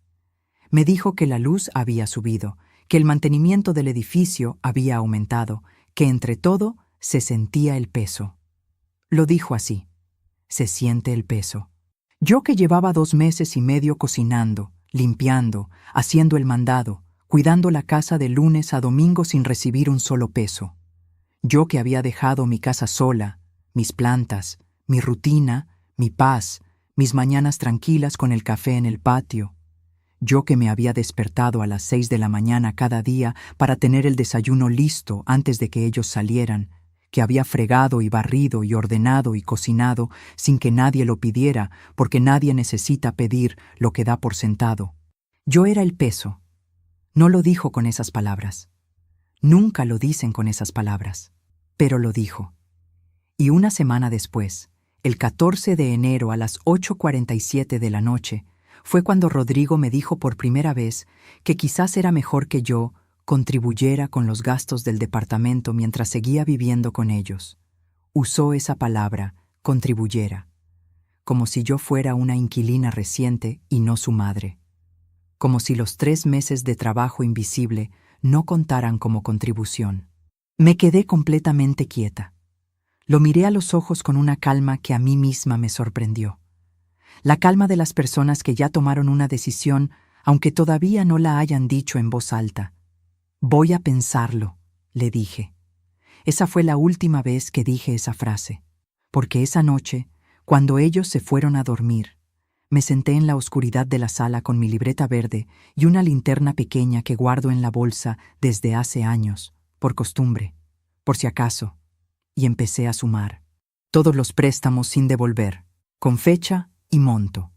Me dijo que la luz había subido, que el mantenimiento del edificio había aumentado, que entre todo se sentía el peso. Lo dijo así. se siente el peso. Yo que llevaba 2 meses y medio cocinando, limpiando, haciendo el mandado, cuidando la casa de lunes a domingo sin recibir un solo peso. Yo que había dejado mi casa sola, mis plantas, mi rutina, mi paz, mis mañanas tranquilas con el café en el patio. Yo que me había despertado a las 6 de la mañana cada día para tener el desayuno listo antes de que ellos salieran, que había fregado y barrido y ordenado y cocinado sin que nadie lo pidiera, porque nadie necesita pedir lo que da por sentado. Yo era el peso. No lo dijo con esas palabras. Nunca lo dicen con esas palabras, pero lo dijo. Y una semana después, el 14 de enero a las 8:47 de la noche, fue cuando Rodrigo me dijo por primera vez que quizás era mejor que yo contribuyera con los gastos del departamento mientras seguía viviendo con ellos. Usó esa palabra, contribuyera, como si yo fuera una inquilina reciente y no su madre. Como si los 3 meses de trabajo invisible no contaran como contribución. Me quedé completamente quieta. Lo miré a los ojos con una calma que a mí misma me sorprendió. La calma de las personas que ya tomaron una decisión, aunque todavía no la hayan dicho en voz alta. Voy a pensarlo, le dije. Esa fue la última vez que dije esa frase, porque esa noche, cuando ellos se fueron a dormir, me senté en la oscuridad de la sala con mi libreta verde y una linterna pequeña que guardo en la bolsa desde hace años, por costumbre, por si acaso, y empecé a sumar. Todos los préstamos sin devolver, con fecha y monto.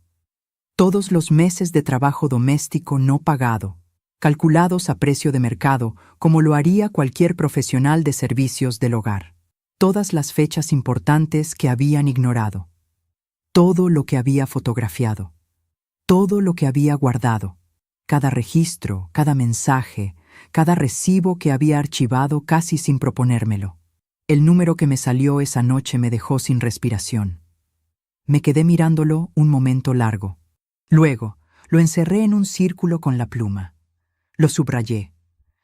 Todos los meses de trabajo doméstico no pagado, calculados a precio de mercado, como lo haría cualquier profesional de servicios del hogar. Todas las fechas importantes que habían ignorado. Todo lo que había fotografiado. Todo lo que había guardado. Cada registro, cada mensaje, cada recibo que había archivado casi sin proponérmelo. El número que me salió esa noche me dejó sin respiración. Me quedé mirándolo un momento largo. Luego, lo encerré en un círculo con la pluma. Lo subrayé.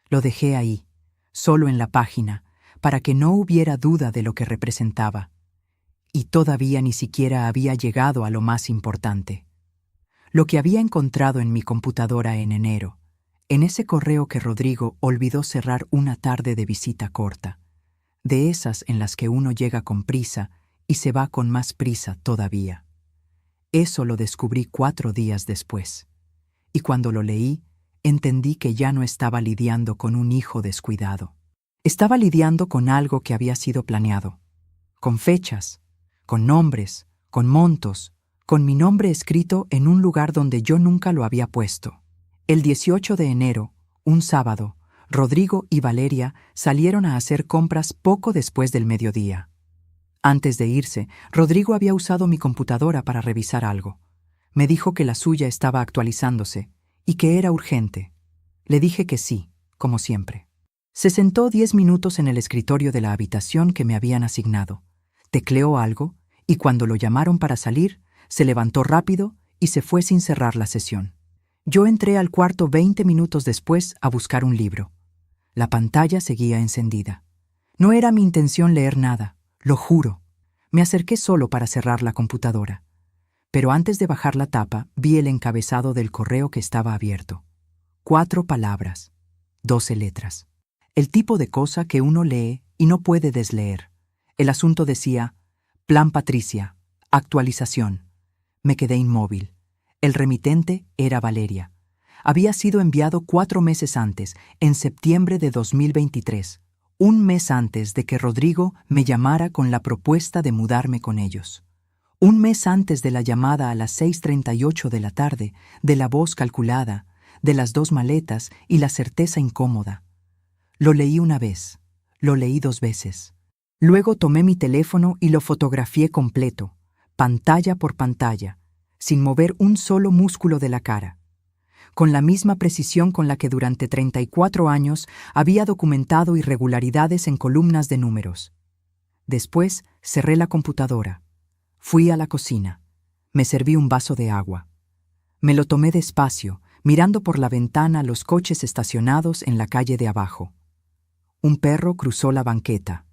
Lo dejé ahí, solo en la página, para que no hubiera duda de lo que representaba. Y todavía ni siquiera había llegado a lo más importante. Lo que había encontrado en mi computadora en enero, en ese correo que Rodrigo olvidó cerrar una tarde de visita corta, de esas en las que uno llega con prisa y se va con más prisa todavía. Eso lo descubrí 4 días después. Y cuando lo leí, entendí que ya no estaba lidiando con un hijo descuidado. Estaba lidiando con algo que había sido planeado, con fechas, con nombres, con montos, con mi nombre escrito en un lugar donde yo nunca lo había puesto. El 18 de enero, un sábado, Rodrigo y Valeria salieron a hacer compras poco después del mediodía. Antes de irse, Rodrigo había usado mi computadora para revisar algo. Me dijo que la suya estaba actualizándose y que era urgente. Le dije que sí, como siempre. Se sentó 10 minutos en el escritorio de la habitación que me habían asignado. Tecleó algo y cuando lo llamaron para salir, se levantó rápido y se fue sin cerrar la sesión. Yo entré al cuarto 20 minutos después a buscar un libro. La pantalla seguía encendida. No era mi intención leer nada, lo juro. Me acerqué solo para cerrar la computadora. Pero antes de bajar la tapa, vi el encabezado del correo que estaba abierto. 4 palabras, 12 letras. El tipo de cosa que uno lee y no puede desleer. El asunto decía, Plan Patricia, actualización. Me quedé inmóvil. El remitente era Valeria. Había sido enviado 4 meses antes, en septiembre de 2023, un mes antes de que Rodrigo me llamara con la propuesta de mudarme con ellos. Un mes antes de la llamada a las 6:38 de la tarde, de la voz calculada, de las 2 maletas y la certeza incómoda. Lo leí una vez, lo leí 2 veces. Luego tomé mi teléfono y lo fotografié completo, pantalla por pantalla, sin mover un solo músculo de la cara, con la misma precisión con la que durante 34 años había documentado irregularidades en columnas de números. Después cerré la computadora. Fui a la cocina. Me serví un vaso de agua. Me lo tomé despacio, mirando por la ventana los coches estacionados en la calle de abajo. Un perro cruzó la banqueta.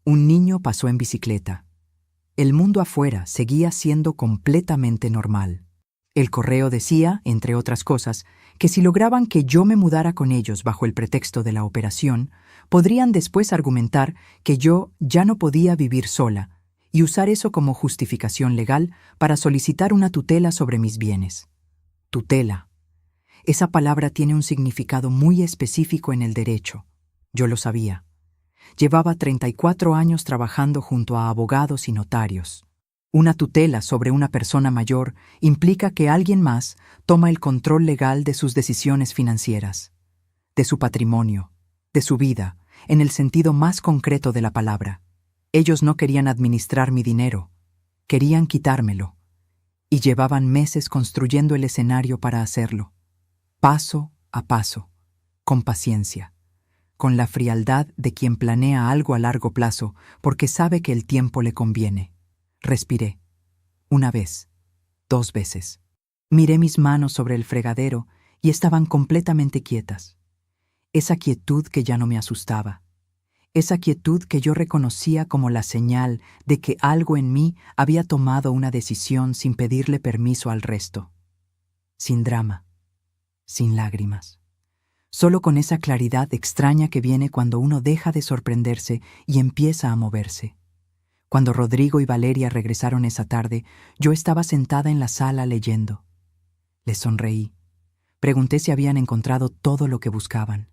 Un niño pasó en bicicleta. El mundo afuera seguía siendo completamente normal. El correo decía, entre otras cosas, que si lograban que yo me mudara con ellos bajo el pretexto de la operación, podrían después argumentar que yo ya no podía vivir sola y usar eso como justificación legal para solicitar una tutela sobre mis bienes. Tutela. Esa palabra tiene un significado muy específico en el derecho. Yo lo sabía. Llevaba 34 años trabajando junto a abogados y notarios. Una tutela sobre una persona mayor implica que alguien más toma el control legal de sus decisiones financieras, de su patrimonio, de su vida, en el sentido más concreto de la palabra. Ellos no querían administrar mi dinero, querían quitármelo, y llevaban meses construyendo el escenario para hacerlo, paso a paso, con paciencia, con la frialdad de quien planea algo a largo plazo porque sabe que el tiempo le conviene. Respiré. Una vez, 2 veces. Miré mis manos sobre el fregadero y estaban completamente quietas. Esa quietud que ya no me asustaba. Esa quietud que yo reconocía como la señal de que algo en mí había tomado una decisión sin pedirle permiso al resto. Sin drama, sin lágrimas. Solo con esa claridad extraña que viene cuando uno deja de sorprenderse y empieza a moverse. Cuando Rodrigo y Valeria regresaron esa tarde, yo estaba sentada en la sala leyendo. Les sonreí. Pregunté si habían encontrado todo lo que buscaban.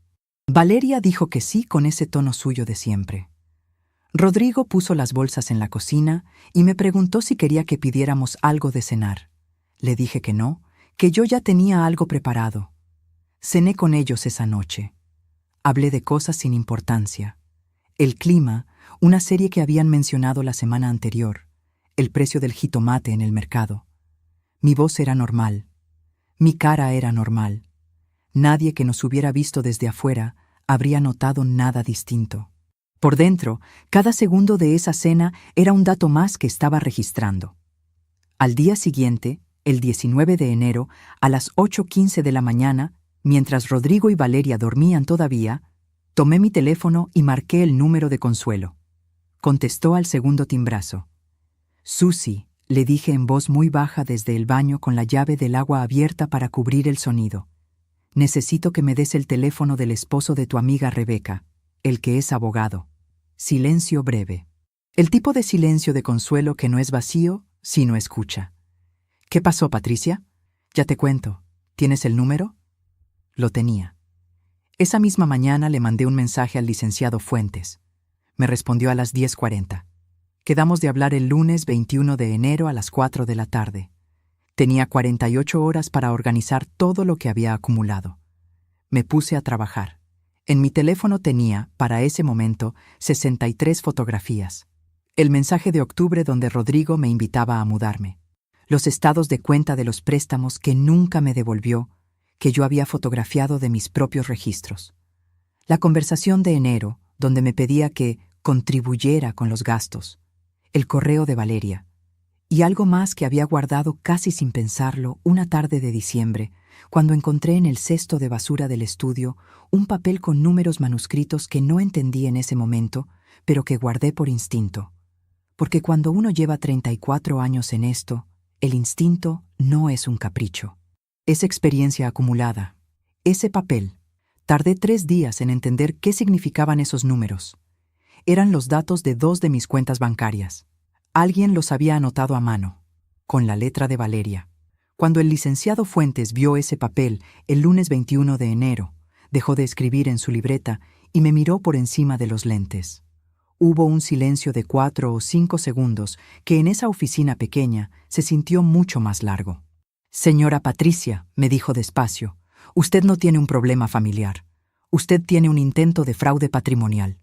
Valeria dijo que sí con ese tono suyo de siempre. Rodrigo puso las bolsas en la cocina y me preguntó si quería que pidiéramos algo de cenar. Le dije que no, que yo ya tenía algo preparado. Cené con ellos esa noche. Hablé de cosas sin importancia. El clima, una serie que habían mencionado la semana anterior, el precio del jitomate en el mercado. Mi voz era normal. Mi cara era normal. Nadie que nos hubiera visto desde afuera habría notado nada distinto. Por dentro, cada segundo de esa cena era un dato más que estaba registrando. Al día siguiente, el 19 de enero, a las 8:15 de la mañana, mientras Rodrigo y Valeria dormían todavía, tomé mi teléfono y marqué el número de Consuelo. Contestó al segundo timbrazo. «Susi», le dije en voz muy baja desde el baño con la llave del agua abierta para cubrir el sonido. «Necesito que me des el teléfono del esposo de tu amiga Rebeca, el que es abogado». Silencio breve. El tipo de silencio de Consuelo que no es vacío, sino escucha. «¿Qué pasó, Patricia? Ya te cuento. ¿Tienes el número?» Lo tenía. Esa misma mañana le mandé un mensaje al licenciado Fuentes. Me respondió a las 10:40. Quedamos de hablar el lunes 21 de enero a las 4 de la tarde. Tenía 48 horas para organizar todo lo que había acumulado. Me puse a trabajar. En mi teléfono tenía, para ese momento, 63 fotografías. El mensaje de octubre donde Rodrigo me invitaba a mudarme. Los estados de cuenta de los préstamos que nunca me devolvió, que yo había fotografiado de mis propios registros. La conversación de enero, donde me pedía que contribuyera con los gastos. El correo de Valeria. Y algo más que había guardado casi sin pensarlo una tarde de diciembre, cuando encontré en el cesto de basura del estudio un papel con números manuscritos que no entendí en ese momento, pero que guardé por instinto. Porque cuando uno lleva 34 años en esto, el instinto no es un capricho. Es experiencia acumulada. Ese papel. Tardé 3 días en entender qué significaban esos números. Eran los datos de 2 de mis cuentas bancarias. Alguien los había anotado a mano, con la letra de Valeria. Cuando el licenciado Fuentes vio ese papel el lunes 21 de enero, dejó de escribir en su libreta y me miró por encima de los lentes. Hubo un silencio de 4 o 5 segundos que en esa oficina pequeña se sintió mucho más largo. «Señora Patricia», me dijo despacio, «usted no tiene un problema familiar. Usted tiene un intento de fraude patrimonial».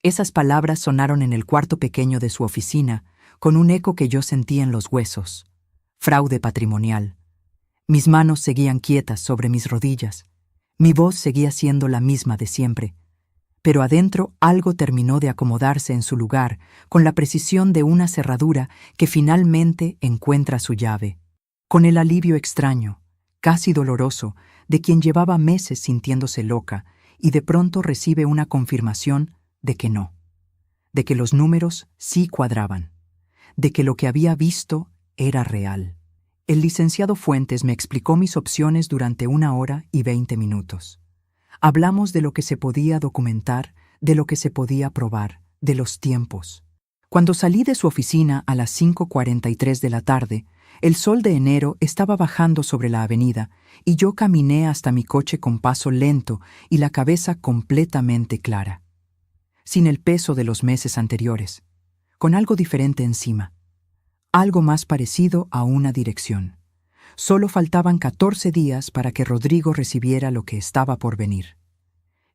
Esas palabras sonaron en el cuarto pequeño de su oficina, con un eco que yo sentí en los huesos. Fraude patrimonial. Mis manos seguían quietas sobre mis rodillas. Mi voz seguía siendo la misma de siempre. Pero adentro algo terminó de acomodarse en su lugar con la precisión de una cerradura que finalmente encuentra su llave. Con el alivio extraño, casi doloroso, de quien llevaba meses sintiéndose loca y de pronto recibe una confirmación de que no, de que los números sí cuadraban, de que lo que había visto era real. El licenciado Fuentes me explicó mis opciones durante 1 hora y 20 minutos. Hablamos de lo que se podía documentar, de lo que se podía probar, de los tiempos. Cuando salí de su oficina a las 5:43 de la tarde, el sol de enero estaba bajando sobre la avenida y yo caminé hasta mi coche con paso lento y la cabeza completamente clara. Sin el peso de los meses anteriores, con algo diferente encima. Algo más parecido a una dirección. Solo faltaban 14 días para que Rodrigo recibiera lo que estaba por venir.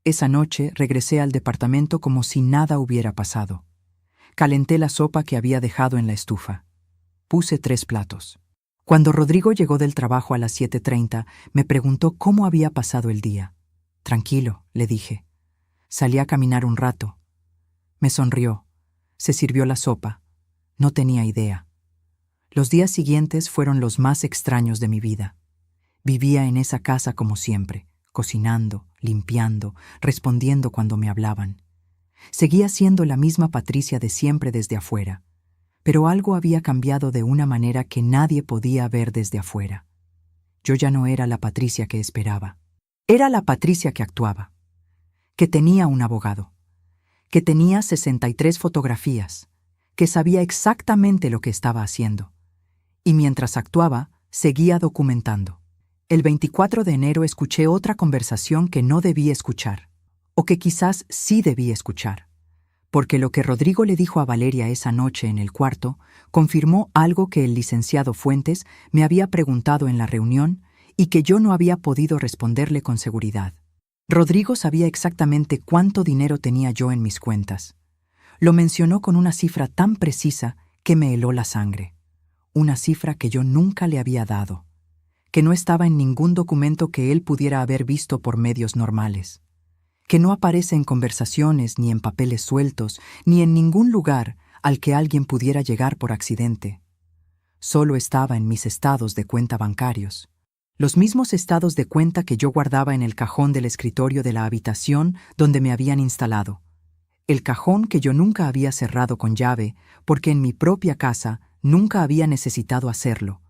Esa noche regresé al departamento como si nada hubiera pasado. Calenté la sopa que había dejado en la estufa. Puse 3 platos. Cuando Rodrigo llegó del trabajo a las 7:30, me preguntó cómo había pasado el día. Tranquilo, le dije. Salí a caminar un rato. Me sonrió. Se sirvió la sopa. No tenía idea. Los días siguientes fueron los más extraños de mi vida. Vivía en esa casa como siempre, cocinando, limpiando, respondiendo cuando me hablaban. Seguía siendo la misma Patricia de siempre desde afuera, pero algo había cambiado de una manera que nadie podía ver desde afuera. Yo ya no era la Patricia que esperaba. Era la Patricia que actuaba, que tenía un abogado, que tenía 63 fotografías, que sabía exactamente lo que estaba haciendo. Y mientras actuaba, seguía documentando. El 24 de enero escuché otra conversación que no debí escuchar, o que quizás sí debí escuchar, porque lo que Rodrigo le dijo a Valeria esa noche en el cuarto confirmó algo que el licenciado Fuentes me había preguntado en la reunión y que yo no había podido responderle con seguridad. Rodrigo sabía exactamente cuánto dinero tenía yo en mis cuentas. Lo mencionó con una cifra tan precisa que me heló la sangre. Una cifra que yo nunca le había dado, que no estaba en ningún documento que él pudiera haber visto por medios normales, que no aparece en conversaciones ni en papeles sueltos, ni en ningún lugar al que alguien pudiera llegar por accidente. Solo estaba en mis estados de cuenta bancarios, los mismos estados de cuenta que yo guardaba en el cajón del escritorio de la habitación donde me habían instalado, el cajón que yo nunca había cerrado con llave porque en mi propia casa nunca había necesitado hacerlo,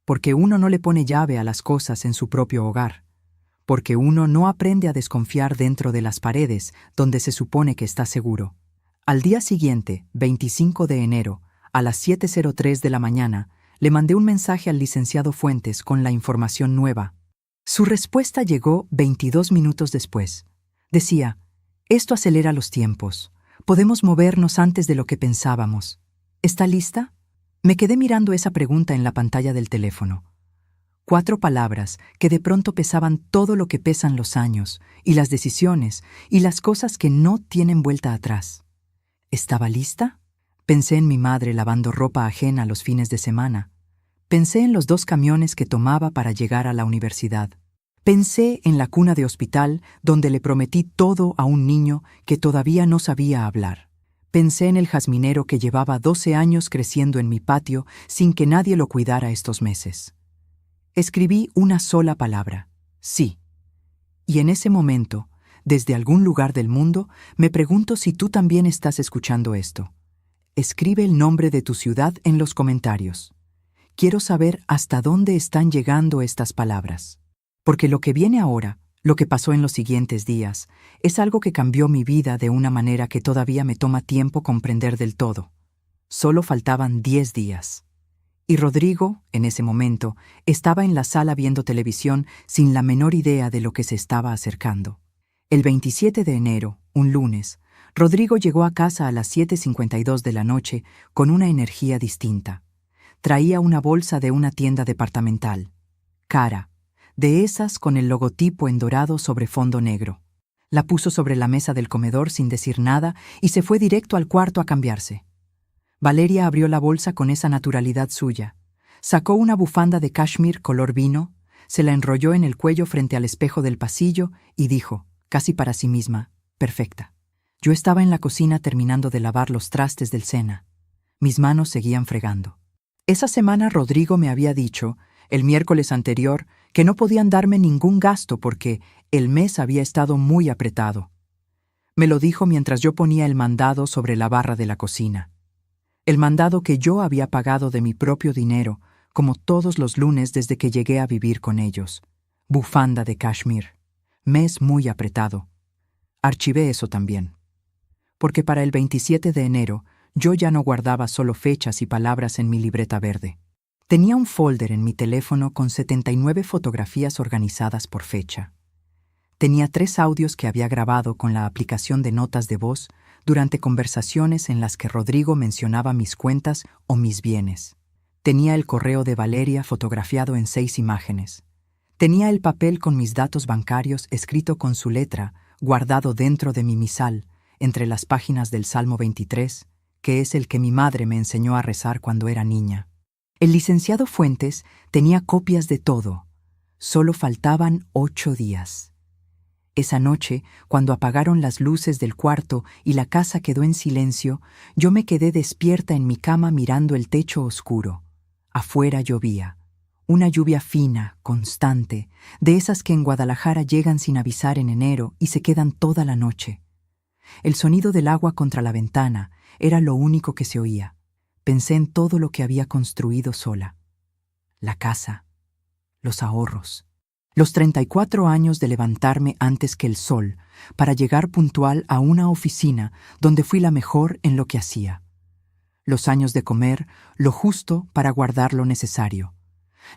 porque uno no le pone llave a las cosas en su propio hogar, porque uno no aprende a desconfiar dentro de las paredes donde se supone que está seguro. Al día siguiente, 25 de enero, a las 7:03 de la mañana, le mandé un mensaje al licenciado Fuentes con la información nueva. Su respuesta llegó 22 minutos después. Decía: «Esto acelera los tiempos. Podemos movernos antes de lo que pensábamos. ¿Está lista?». Me quedé mirando esa pregunta en la pantalla del teléfono. 4 palabras que de pronto pesaban todo lo que pesan los años, y las decisiones, y las cosas que no tienen vuelta atrás. ¿Estaba lista? Pensé en mi madre lavando ropa ajena los fines de semana. Pensé en los 2 camiones que tomaba para llegar a la universidad. Pensé en la cuna de hospital donde le prometí todo a un niño que todavía no sabía hablar. Pensé en el jazminero que llevaba 12 años creciendo en mi patio sin que nadie lo cuidara estos meses. Escribí una sola palabra: sí. Y en ese momento, desde algún lugar del mundo, me pregunto si tú también estás escuchando esto. Escribe el nombre de tu ciudad en los comentarios. Quiero saber hasta dónde están llegando estas palabras. Porque lo que viene ahora, lo que pasó en los siguientes días, es algo que cambió mi vida de una manera que todavía me toma tiempo comprender del todo. Solo faltaban 10 días. Y Rodrigo, en ese momento, estaba en la sala viendo televisión sin la menor idea de lo que se estaba acercando. El 27 de enero, un lunes, Rodrigo llegó a casa a las 7:52 de la noche con una energía distinta. Traía una bolsa de una tienda departamental. Cara, de esas con el logotipo en dorado sobre fondo negro. La puso sobre la mesa del comedor sin decir nada y se fue directo al cuarto a cambiarse. Valeria abrió la bolsa con esa naturalidad suya. Sacó una bufanda de cashmere color vino, se la enrolló en el cuello frente al espejo del pasillo y dijo, casi para sí misma, perfecta. Yo estaba en la cocina terminando de lavar los trastes del Sena. Mis manos seguían fregando. Esa semana Rodrigo me había dicho, el miércoles anterior, que no podían darme ningún gasto porque el mes había estado muy apretado. Me lo dijo mientras yo ponía el mandado sobre la barra de la cocina. el mandado que yo había pagado de mi propio dinero, como todos los lunes desde que llegué a vivir con ellos. Bufanda de cashmere. Mes muy apretado. Archivé eso también. Porque para el 27 de enero yo ya no guardaba solo fechas y palabras en mi libreta verde. Tenía un folder en mi teléfono con 79 fotografías organizadas por fecha. Tenía 3 audios que había grabado con la aplicación de notas de voz durante conversaciones en las que Rodrigo mencionaba mis cuentas o mis bienes. Tenía el correo de Valeria fotografiado en 6 imágenes. Tenía el papel con mis datos bancarios escrito con su letra, guardado dentro de mi misal, entre las páginas del Salmo 23, que es el que mi madre me enseñó a rezar cuando era niña. El licenciado Fuentes tenía copias de todo. Solo faltaban 8 días. Esa noche, cuando apagaron las luces del cuarto y la casa quedó en silencio, yo me quedé despierta en mi cama mirando el techo oscuro. Afuera llovía. Una lluvia fina, constante, de esas que en Guadalajara llegan sin avisar en enero y se quedan toda la noche. El sonido del agua contra la ventana era lo único que se oía. Pensé en todo lo que había construido sola. La casa, los ahorros, los 34 años de levantarme antes que el sol para llegar puntual a una oficina donde fui la mejor en lo que hacía. Los años de comer lo justo para guardar lo necesario.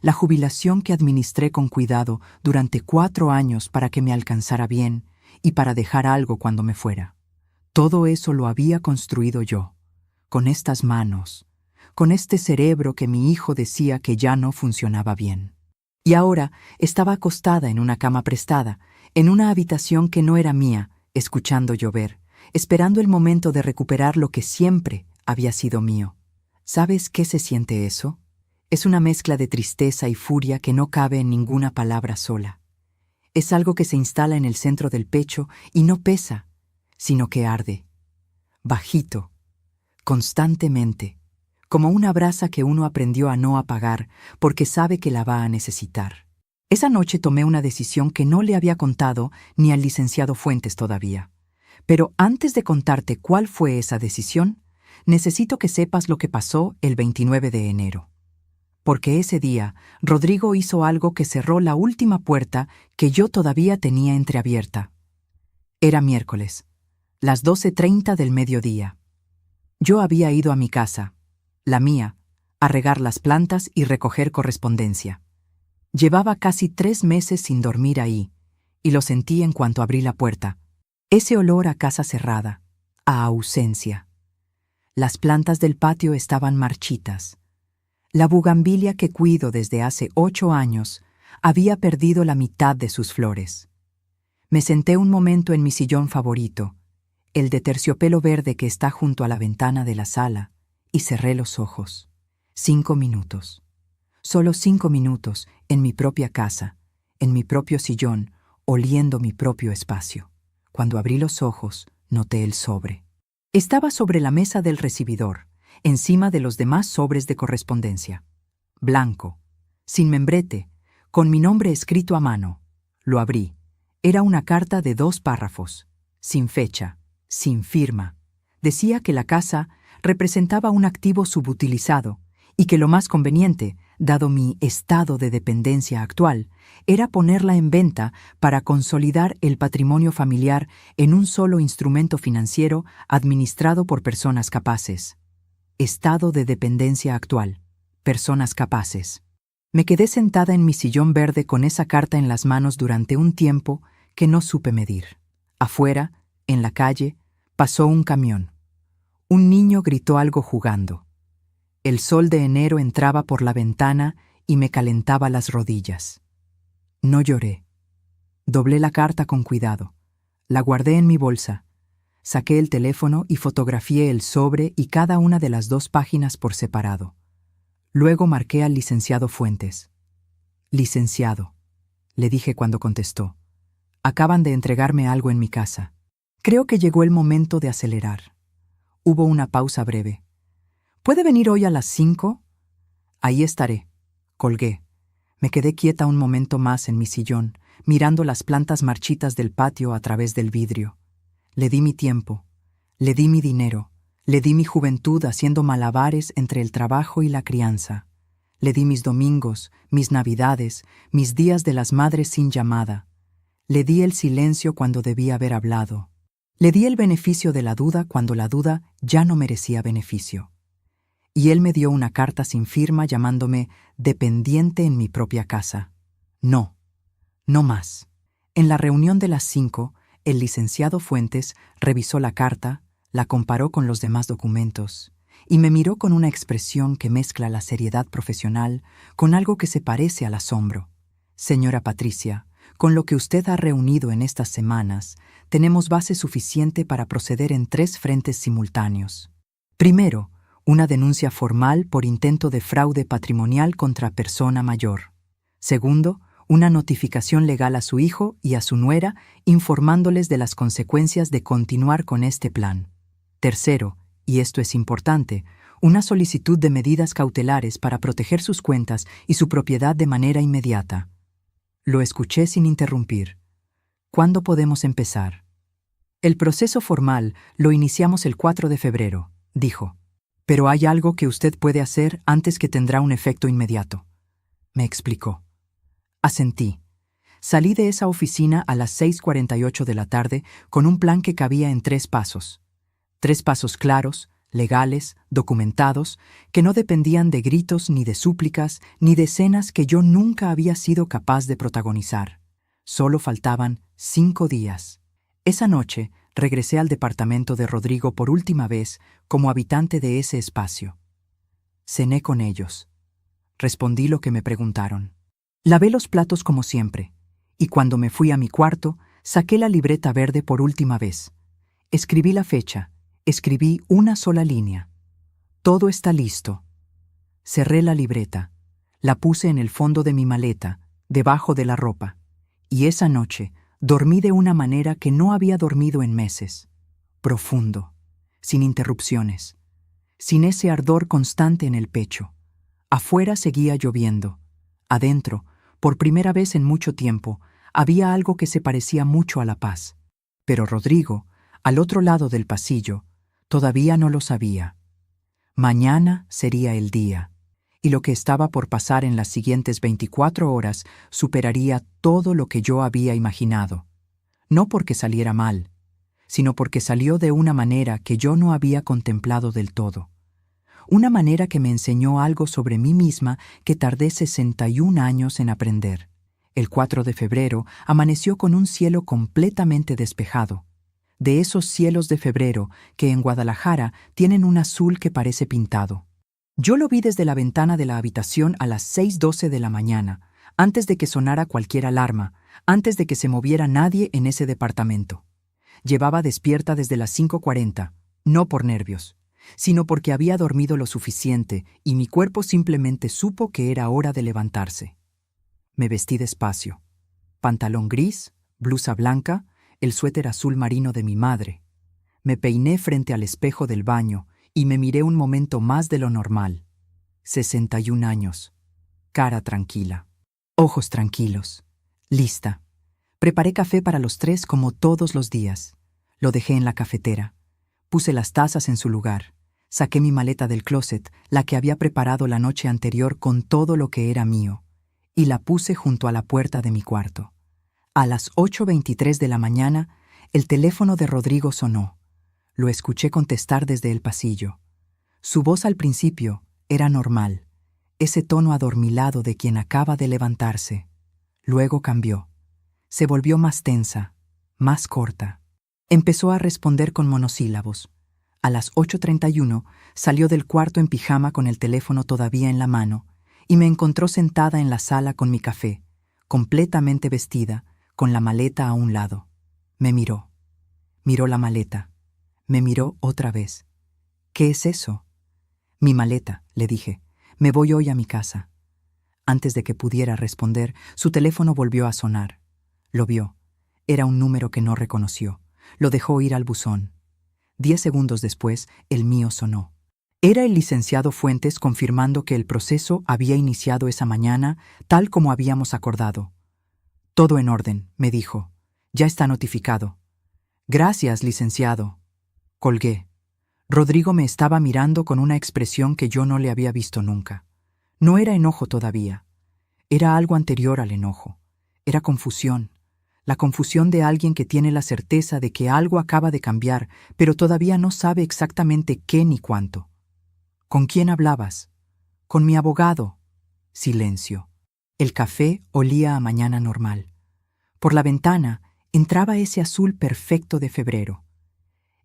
La jubilación que administré con cuidado durante 4 años para que me alcanzara bien y para dejar algo cuando me fuera. Todo eso lo había construido yo, con estas manos, con este cerebro que mi hijo decía que ya no funcionaba bien. Y ahora estaba acostada en una cama prestada, en una habitación que no era mía, escuchando llover, esperando el momento de recuperar lo que siempre había sido mío. ¿Sabes qué se siente eso? Es una mezcla de tristeza y furia que no cabe en ninguna palabra sola. Es algo que se instala en el centro del pecho y no pesa, sino que arde. Bajito, constantemente, como una brasa que uno aprendió a no apagar porque sabe que la va a necesitar. Esa noche tomé una decisión que no le había contado ni al licenciado Fuentes todavía. Pero antes de contarte cuál fue esa decisión, necesito que sepas lo que pasó el 29 de enero. Porque ese día Rodrigo hizo algo que cerró la última puerta que yo todavía tenía entreabierta. Era miércoles, las 12:30 del mediodía. Yo había ido a mi casa, la mía, a regar las plantas y recoger correspondencia. Llevaba casi 3 meses sin dormir ahí, y lo sentí en cuanto abrí la puerta. Ese olor a casa cerrada, a ausencia. Las plantas del patio estaban marchitas. La bugambilia que cuido desde hace 8 años había perdido la mitad de sus flores. Me senté un momento en mi sillón favorito, el de terciopelo verde que está junto a la ventana de la sala, y cerré los ojos. 5 minutos. Solo 5 minutos en mi propia casa, en mi propio sillón, oliendo mi propio espacio. Cuando abrí los ojos, noté el sobre. Estaba sobre la mesa del recibidor, encima de los demás sobres de correspondencia. Blanco, sin membrete, con mi nombre escrito a mano. Lo abrí. Era una carta de 2 párrafos, sin fecha, sin firma. Decía que la casa representaba un activo subutilizado y que lo más conveniente, dado mi estado de dependencia actual, era ponerla en venta para consolidar el patrimonio familiar en un solo instrumento financiero administrado por personas capaces. Estado de dependencia actual. Personas capaces. Me quedé sentada en mi sillón verde con esa carta en las manos durante un tiempo que no supe medir. Afuera, en la calle, pasó un camión. Un niño gritó algo jugando. El sol de enero entraba por la ventana y me calentaba las rodillas. No lloré. Doblé la carta con cuidado. La guardé en mi bolsa. Saqué el teléfono y fotografié el sobre y cada una de las 2 páginas por separado. Luego marqué al licenciado Fuentes. «Licenciado», le dije cuando contestó. «Acaban de entregarme algo en mi casa. Creo que llegó el momento de acelerar». Hubo una pausa breve. «¿Puede venir hoy a las 5?» «Ahí estaré». Colgué. Me quedé quieta un momento más en mi sillón, mirando las plantas marchitas del patio a través del vidrio. Le di mi tiempo, le di mi dinero, Le di mi juventud haciendo malabares entre el trabajo y la crianza. Le di mis domingos, mis navidades, mis días de las madres sin llamada. Le di el silencio cuando debía haber hablado. Le di el beneficio de la duda cuando la duda ya no merecía beneficio. Y él me dio una carta sin firma llamándome dependiente en mi propia casa. No, no más. En la reunión de las 5, el licenciado Fuentes revisó la carta, la comparó con los demás documentos y me miró con una expresión que mezcla la seriedad profesional con algo que se parece al asombro. Señora Patricia, con lo que usted ha reunido en estas semanas, tenemos base suficiente para proceder en 3 frentes simultáneos. Primero, una denuncia formal por intento de fraude patrimonial contra persona mayor. Segundo, una notificación legal a su hijo y a su nuera informándoles de las consecuencias de continuar con este plan. Tercero, y esto es importante, una solicitud de medidas cautelares para proteger sus cuentas y su propiedad de manera inmediata. Lo escuché sin interrumpir. ¿Cuándo podemos empezar? El proceso formal lo iniciamos el 4 de febrero, dijo. Pero hay algo que usted puede hacer antes que tendrá un efecto inmediato. Me explicó. Asentí. Salí de esa oficina a las 6:48 de la tarde con un plan que cabía en 3 pasos. 3 pasos claros, legales, documentados, que no dependían de gritos ni de súplicas ni de escenas que yo nunca había sido capaz de protagonizar. Solo faltaban 5 días. Esa noche regresé al departamento de Rodrigo por última vez como habitante de ese espacio. Cené con ellos. Respondí lo que me preguntaron. Lavé los platos como siempre, y cuando me fui a mi cuarto, saqué la libreta verde por última vez. Escribí la fecha, escribí una sola línea. Todo está listo. Cerré la libreta, la puse en el fondo de mi maleta, debajo de la ropa, y esa noche dormí de una manera que no había dormido en meses. Profundo, sin interrupciones, sin ese ardor constante en el pecho. Afuera seguía lloviendo. Adentro, por primera vez en mucho tiempo, había algo que se parecía mucho a la paz. Pero Rodrigo, al otro lado del pasillo, todavía no lo sabía. Mañana sería el día, y lo que estaba por pasar en las siguientes 24 horas superaría todo lo que yo había imaginado. No porque saliera mal, sino porque salió de una manera que yo no había contemplado del todo. Una manera que me enseñó algo sobre mí misma que tardé 61 años en aprender. El 4 de febrero amaneció con un cielo completamente despejado. De esos cielos de febrero que en Guadalajara tienen un azul que parece pintado. Yo lo vi desde la ventana de la habitación a las 6:12 de la mañana, antes de que sonara cualquier alarma, antes de que se moviera nadie en ese departamento. Llevaba despierta desde las 5:40, no por nervios, sino porque había dormido lo suficiente y mi cuerpo simplemente supo que era hora de levantarse. Me vestí despacio. Pantalón gris, blusa blanca, el suéter azul marino de mi madre. Me peiné frente al espejo del baño y me miré un momento más de lo normal. 61 años. Cara tranquila. Ojos tranquilos. Lista. Preparé café para los 3 como todos los días. Lo dejé en la cafetera. Puse las tazas en su lugar. Saqué mi maleta del closet, la que había preparado la noche anterior con todo lo que era mío, y la puse junto a la puerta de mi cuarto. A las 8:23 de la mañana, el teléfono de Rodrigo sonó. Lo escuché contestar desde el pasillo. Su voz al principio era normal, ese tono adormilado de quien acaba de levantarse. Luego cambió. Se volvió más tensa, más corta. Empezó a responder con monosílabos. A las 8:31 salió del cuarto en pijama con el teléfono todavía en la mano y me encontró sentada en la sala con mi café, completamente vestida, con la maleta a un lado. Me miró. Miró la maleta. Me miró otra vez. ¿Qué es eso? Mi maleta, le dije. Me voy hoy a mi casa. Antes de que pudiera responder, su teléfono volvió a sonar. Lo vio. Era un número que no reconoció. Lo dejó ir al buzón. 10 segundos después, el mío sonó. Era el licenciado Fuentes confirmando que el proceso había iniciado esa mañana, tal como habíamos acordado. Todo en orden, me dijo. Ya está notificado. Gracias, licenciado. Colgué. Rodrigo me estaba mirando con una expresión que yo no le había visto nunca. No era enojo todavía. Era algo anterior al enojo. Era confusión. La confusión de alguien que tiene la certeza de que algo acaba de cambiar, pero todavía no sabe exactamente qué ni cuánto. ¿Con quién hablabas? Con mi abogado. Silencio. El café olía a mañana normal. Por la ventana entraba ese azul perfecto de febrero.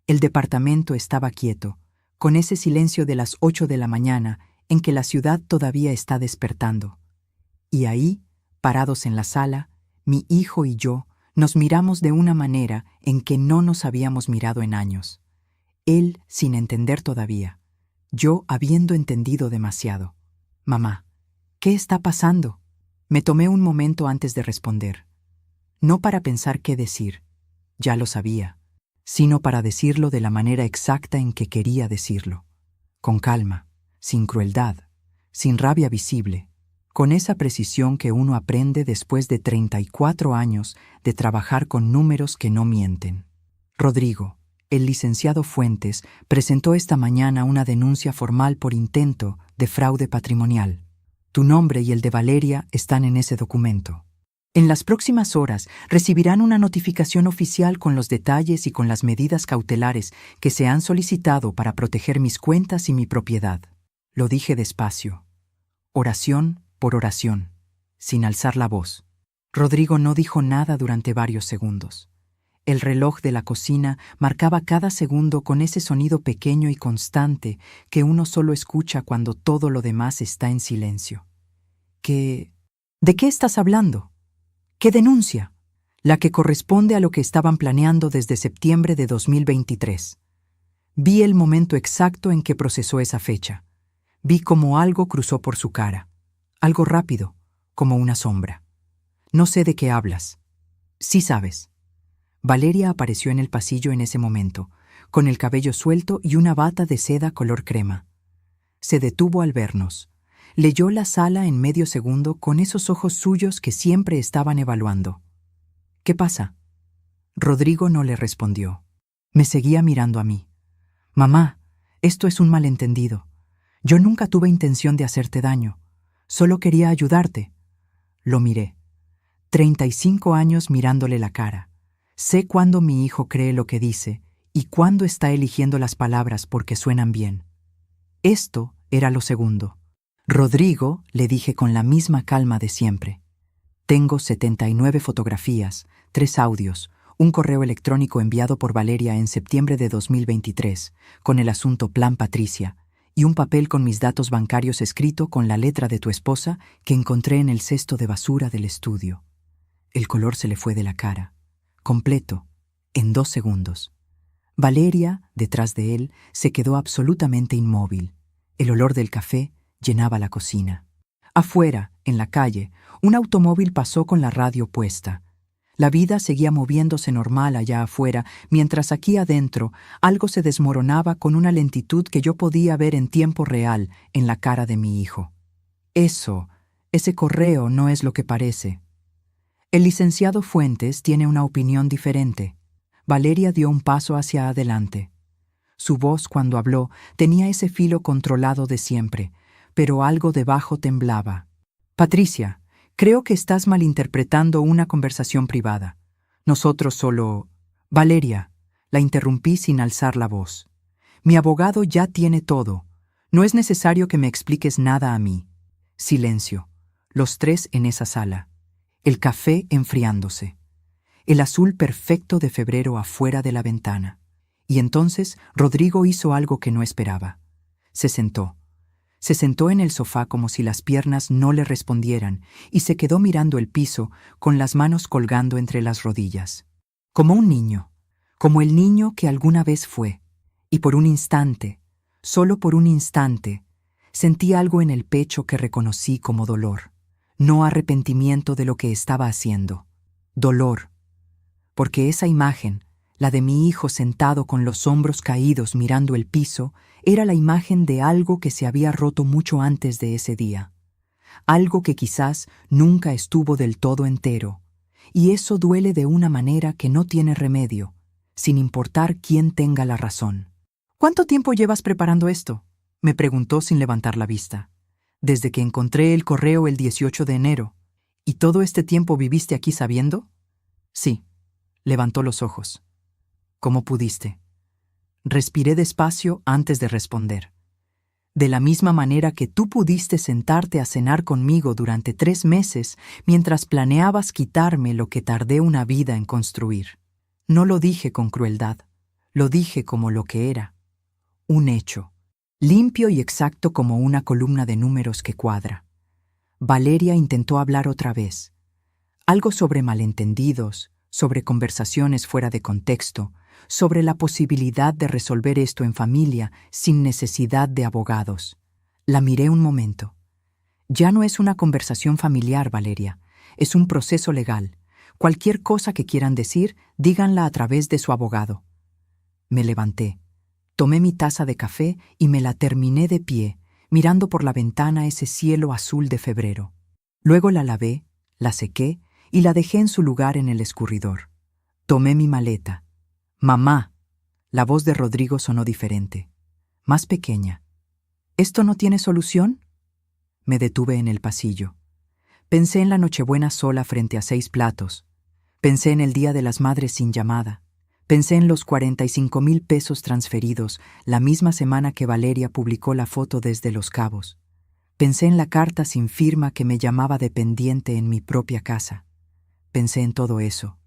El departamento estaba quieto, con ese silencio de las 8 de la mañana en que la ciudad todavía está despertando. Y ahí, parados en la sala, mi hijo y yo nos miramos de una manera en que no nos habíamos mirado en años. Él sin entender todavía, yo habiendo entendido demasiado. Mamá, ¿qué está pasando? Me tomé un momento antes de responder. No para pensar qué decir, ya lo sabía, sino para decirlo de la manera exacta en que quería decirlo. Con calma, sin crueldad, sin rabia visible, con esa precisión que uno aprende después de 34 años de trabajar con números que no mienten. Rodrigo, el licenciado Fuentes, presentó esta mañana una denuncia formal por intento de fraude patrimonial. Tu nombre y el de Valeria están en ese documento. En las próximas horas recibirán una notificación oficial con los detalles y con las medidas cautelares que se han solicitado para proteger mis cuentas y mi propiedad. Lo dije despacio, oración por oración, sin alzar la voz. Rodrigo no dijo nada durante varios segundos. El reloj de la cocina marcaba cada segundo con ese sonido pequeño y constante que uno solo escucha cuando todo lo demás está en silencio. ¿De qué estás hablando? ¿Qué denuncia? La que corresponde a lo que estaban planeando desde septiembre de 2023. Vi el momento exacto en que procesó esa fecha. Vi cómo algo cruzó por su cara. Algo rápido, como una sombra. No sé de qué hablas. Sí sabes. Valeria apareció en el pasillo en ese momento, con el cabello suelto y una bata de seda color crema. Se detuvo al vernos. Leyó la sala en medio segundo con esos ojos suyos que siempre estaban evaluando. ¿Qué pasa? Rodrigo no le respondió. Me seguía mirando a mí. Mamá, esto es un malentendido. Yo nunca tuve intención de hacerte daño. Solo quería ayudarte. Lo miré. 35 años mirándole la cara. Sé cuándo mi hijo cree lo que dice y cuándo está eligiendo las palabras porque suenan bien. Esto era lo segundo. Rodrigo, le dije con la misma calma de siempre. Tengo 79 fotografías, 3 audios, un correo electrónico enviado por Valeria en septiembre de 2023, con el asunto Plan Patricia, y un papel con mis datos bancarios escrito con la letra de tu esposa que encontré en el cesto de basura del estudio. El color se le fue de la cara, completo, en 2 segundos. Valeria, detrás de él, se quedó absolutamente inmóvil. El olor del café llenaba la cocina. Afuera, en la calle, un automóvil pasó con la radio puesta. La vida seguía moviéndose normal allá afuera, mientras aquí adentro algo se desmoronaba con una lentitud que yo podía ver en tiempo real en la cara de mi hijo. Ese correo no es lo que parece. El licenciado Fuentes tiene una opinión diferente. Valeria dio un paso hacia adelante. Su voz, cuando habló, tenía ese filo controlado de siempre, pero algo debajo temblaba. Patricia, creo que estás malinterpretando una conversación privada. Nosotros solo... Valeria, la interrumpí sin alzar la voz. Mi abogado ya tiene todo. No es necesario que me expliques nada a mí. Silencio. Los 3 en esa sala. El café enfriándose. El azul perfecto de febrero afuera de la ventana. Y entonces Rodrigo hizo algo que no esperaba. Se sentó. Se sentó en el sofá como si las piernas no le respondieran y se quedó mirando el piso con las manos colgando entre las rodillas. Como un niño, como el niño que alguna vez fue. Y por un instante, solo por un instante, sentí algo en el pecho que reconocí como dolor. No arrepentimiento de lo que estaba haciendo. Dolor. Porque esa imagen, la de mi hijo sentado con los hombros caídos mirando el piso, era la imagen de algo que se había roto mucho antes de ese día. Algo que quizás nunca estuvo del todo entero. Y eso duele de una manera que no tiene remedio, sin importar quién tenga la razón. ¿Cuánto tiempo llevas preparando esto?, me preguntó sin levantar la vista. Desde que encontré el correo el 18 de enero. ¿Y todo este tiempo viviste aquí sabiendo? Sí. Levantó los ojos. ¿Cómo pudiste? Respiré despacio antes de responder. De la misma manera que tú pudiste sentarte a cenar conmigo durante 3 meses mientras planeabas quitarme lo que tardé una vida en construir. No lo dije con crueldad, lo dije como lo que era. Un hecho, limpio y exacto como una columna de números que cuadra. Valeria intentó hablar otra vez. Algo sobre malentendidos, sobre conversaciones fuera de contexto, sobre la posibilidad de resolver esto en familia sin necesidad de abogados. La miré un momento. Ya no es una conversación familiar, Valeria. Es un proceso legal. Cualquier cosa que quieran decir, díganla a través de su abogado. Me levanté. Tomé mi taza de café y me la terminé de pie, mirando por la ventana ese cielo azul de febrero. Luego la lavé, la sequé y la dejé en su lugar en el escurridor. Tomé mi maleta. «Mamá». La voz de Rodrigo sonó diferente, más pequeña. «¿Esto no tiene solución?». Me detuve en el pasillo. Pensé en la Nochebuena sola frente a 6 platos. Pensé en el Día de las Madres sin llamada. Pensé en los 45,000 pesos transferidos la misma semana que Valeria publicó la foto desde Los Cabos. Pensé en la carta sin firma que me llamaba dependiente en mi propia casa. Pensé en todo eso.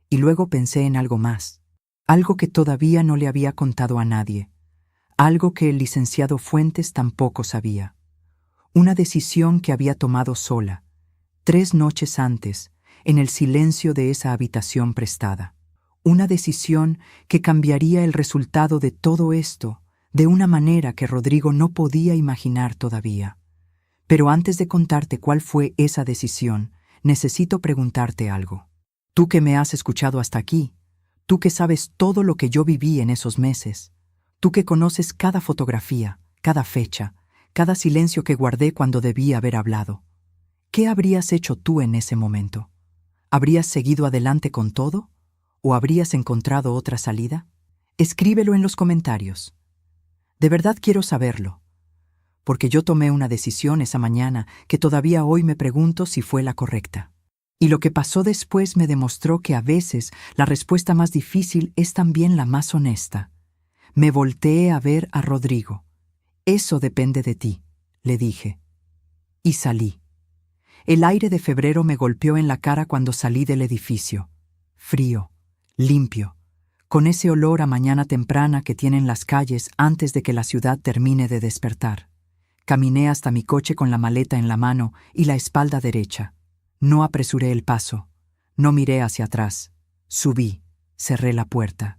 Y luego pensé en algo más. Algo que todavía no le había contado a nadie. Algo que el licenciado Fuentes tampoco sabía. Una decisión que había tomado sola, 3 noches antes, en el silencio de esa habitación prestada. Una decisión que cambiaría el resultado de todo esto de una manera que Rodrigo no podía imaginar todavía. Pero antes de contarte cuál fue esa decisión, necesito preguntarte algo. Tú que me has escuchado hasta aquí, tú que sabes todo lo que yo viví en esos meses, tú que conoces cada fotografía, cada fecha, cada silencio que guardé cuando debí haber hablado. ¿Qué habrías hecho tú en ese momento? ¿Habrías seguido adelante con todo? ¿O habrías encontrado otra salida? Escríbelo en los comentarios. De verdad quiero saberlo, porque yo tomé una decisión esa mañana que todavía hoy me pregunto si fue la correcta. Y lo que pasó después me demostró que a veces la respuesta más difícil es también la más honesta. Me volteé a ver a Rodrigo. «Eso depende de ti», le dije. Y salí. El aire de febrero me golpeó en la cara cuando salí del edificio. Frío, limpio, con ese olor a mañana temprana que tienen las calles antes de que la ciudad termine de despertar. Caminé hasta mi coche con la maleta en la mano y la espalda derecha. No apresuré el paso, no miré hacia atrás. Subí, cerré la puerta.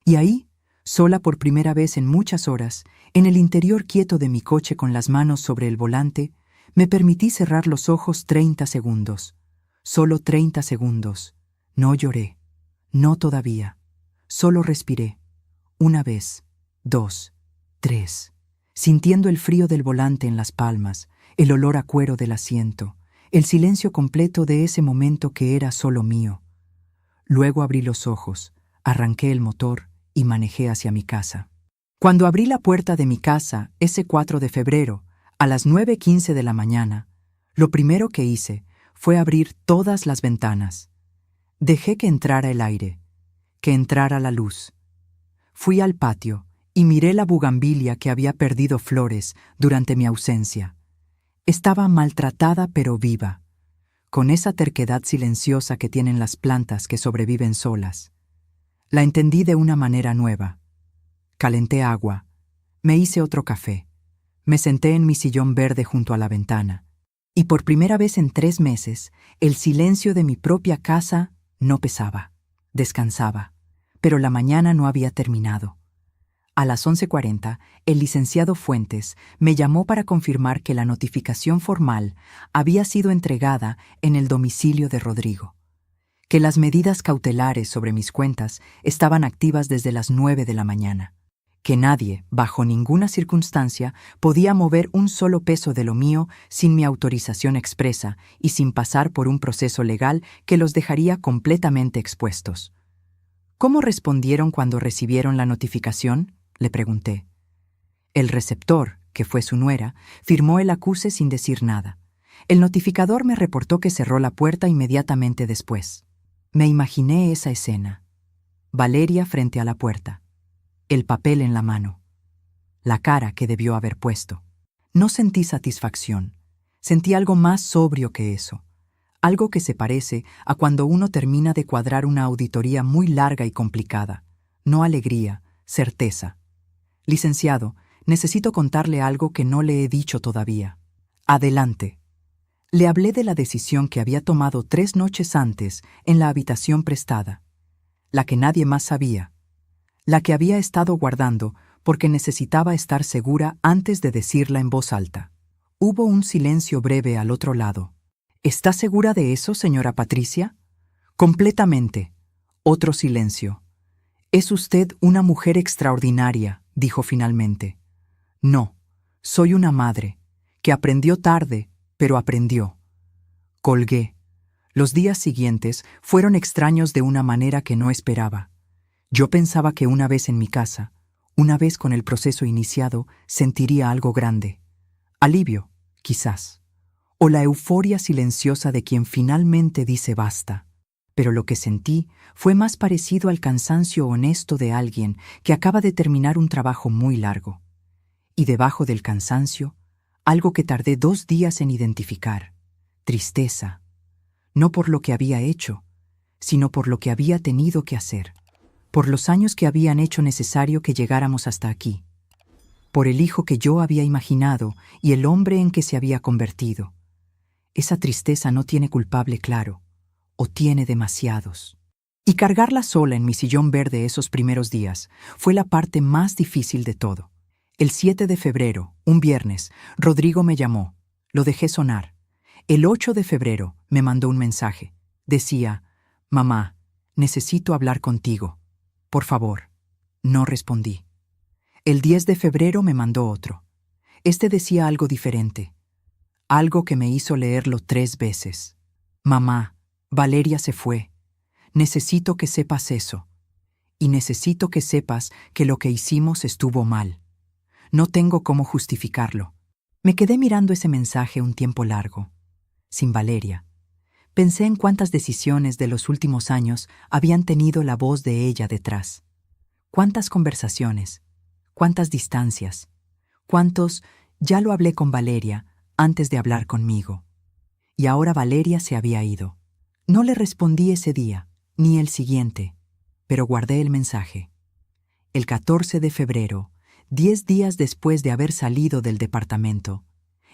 Y ahí, sola por primera vez en muchas horas, en el interior quieto de mi coche con las manos sobre el volante, me permití cerrar los ojos 30 segundos. Solo 30 segundos. No lloré. No todavía. Solo respiré. 1 vez, 2, 3. Sintiendo el frío del volante en las palmas, el olor a cuero del asiento, el silencio completo de ese momento que era solo mío. Luego abrí los ojos, arranqué el motor y manejé hacia mi casa. Cuando abrí la puerta de mi casa, ese 4 de febrero, a las 9:15 de la mañana, lo primero que hice fue abrir todas las ventanas. Dejé que entrara el aire, que entrara la luz. Fui al patio y miré la bugambilia que había perdido flores durante mi ausencia. Estaba maltratada pero viva, con esa terquedad silenciosa que tienen las plantas que sobreviven solas. La entendí de una manera nueva. Calenté agua, me hice otro café, me senté en mi sillón verde junto a la ventana, y por primera vez en 3 meses, el silencio de mi propia casa no pesaba, descansaba, pero la mañana no había terminado. A las 11:40, el licenciado Fuentes me llamó para confirmar que la notificación formal había sido entregada en el domicilio de Rodrigo, que las medidas cautelares sobre mis cuentas estaban activas desde las 9 de la mañana, que nadie, bajo ninguna circunstancia, podía mover un solo peso de lo mío sin mi autorización expresa y sin pasar por un proceso legal que los dejaría completamente expuestos. ¿Cómo respondieron cuando recibieron la notificación?, Le pregunté. El receptor, que fue su nuera, firmó el acuse sin decir nada. El notificador me reportó que cerró la puerta inmediatamente después. Me imaginé esa escena. Valeria frente a la puerta, el papel en la mano, la cara que debió haber puesto. No sentí satisfacción, sentí algo más sobrio que eso, algo que se parece a cuando uno termina de cuadrar una auditoría muy larga y complicada. No alegría, certeza. Licenciado, necesito contarle algo que no le he dicho todavía. Adelante. Le hablé de la decisión que había tomado 3 noches antes en la habitación prestada, la que nadie más sabía, la que había estado guardando porque necesitaba estar segura antes de decirla en voz alta. Hubo un silencio breve al otro lado. ¿Está segura de eso, señora Patricia? Completamente. Otro silencio. Es usted una mujer extraordinaria, dijo finalmente. No, soy una madre, que aprendió tarde, pero aprendió. Colgué. Los días siguientes fueron extraños de una manera que no esperaba. Yo pensaba que una vez en mi casa, una vez con el proceso iniciado, sentiría algo grande. Alivio, quizás. O la euforia silenciosa de quien finalmente dice basta. Pero lo que sentí fue más parecido al cansancio honesto de alguien que acaba de terminar un trabajo muy largo. Y debajo del cansancio, algo que tardé 2 días en identificar. Tristeza. No por lo que había hecho, sino por lo que había tenido que hacer. Por los años que habían hecho necesario que llegáramos hasta aquí. Por el hijo que yo había imaginado y el hombre en que se había convertido. Esa tristeza no tiene culpable claro, o tiene demasiados. Y cargarla sola en mi sillón verde esos primeros días fue la parte más difícil de todo. El 7 de febrero, un viernes, Rodrigo me llamó. Lo dejé sonar. El 8 de febrero me mandó un mensaje. Decía, «Mamá, necesito hablar contigo. Por favor». No respondí. El 10 de febrero me mandó otro. Este decía algo diferente. Algo que me hizo leerlo 3 veces. «Mamá, Valeria se fue. Necesito que sepas eso. Y necesito que sepas que lo que hicimos estuvo mal. No tengo cómo justificarlo». Me quedé mirando ese mensaje un tiempo largo. Sin Valeria. Pensé en cuántas decisiones de los últimos años habían tenido la voz de ella detrás. Cuántas conversaciones, cuántas distancias, cuántos «ya lo hablé con Valeria» antes de hablar conmigo. Y ahora Valeria se había ido. No le respondí ese día, ni el siguiente, pero guardé el mensaje. El 14 de febrero, 10 días después de haber salido del departamento,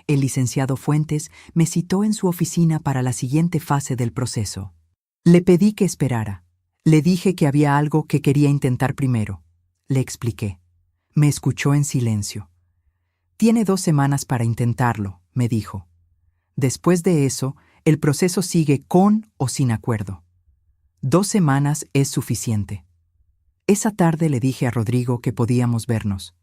el licenciado Fuentes me citó en su oficina para la siguiente fase del proceso. Le pedí que esperara. Le dije que había algo que quería intentar primero. Le expliqué. Me escuchó en silencio. «Tiene 2 semanas para intentarlo», me dijo. «Después de eso, el proceso sigue con o sin acuerdo. 2 semanas es suficiente». Esa tarde le dije a Rodrigo que podíamos vernos,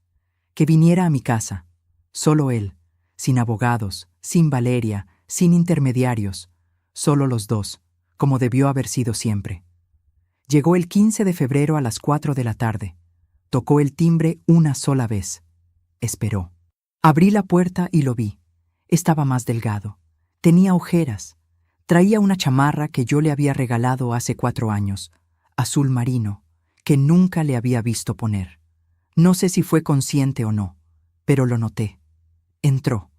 que viniera a mi casa, solo él, sin abogados, sin Valeria, sin intermediarios, solo los dos, como debió haber sido siempre. Llegó el 15 de febrero a las 4 de la tarde. Tocó el timbre una sola vez. Esperó. Abrí la puerta y lo vi. Estaba más delgado. Tenía ojeras. Traía una chamarra que yo le había regalado hace 4 años, azul marino, que nunca le había visto poner. No sé si fue consciente o no, pero lo noté. Entró.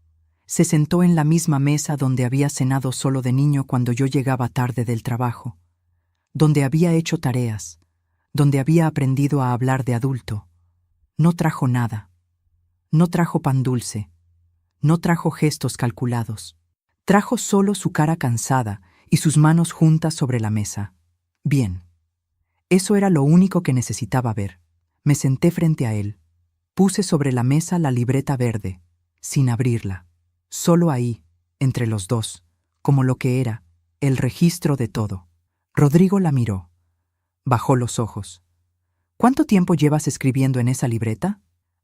Se sentó en la misma mesa donde había cenado solo de niño cuando yo llegaba tarde del trabajo, donde había hecho tareas, donde había aprendido a hablar de adulto. No trajo nada. No trajo pan dulce. No trajo gestos calculados. Trajo solo su cara cansada y sus manos juntas sobre la mesa. Bien. Eso era lo único que necesitaba ver. Me senté frente a él. Puse sobre la mesa la libreta verde, sin abrirla. Solo ahí, entre los dos, como lo que era, el registro de todo. Rodrigo la miró. Bajó los ojos. «¿Cuánto tiempo llevas escribiendo en esa libreta?»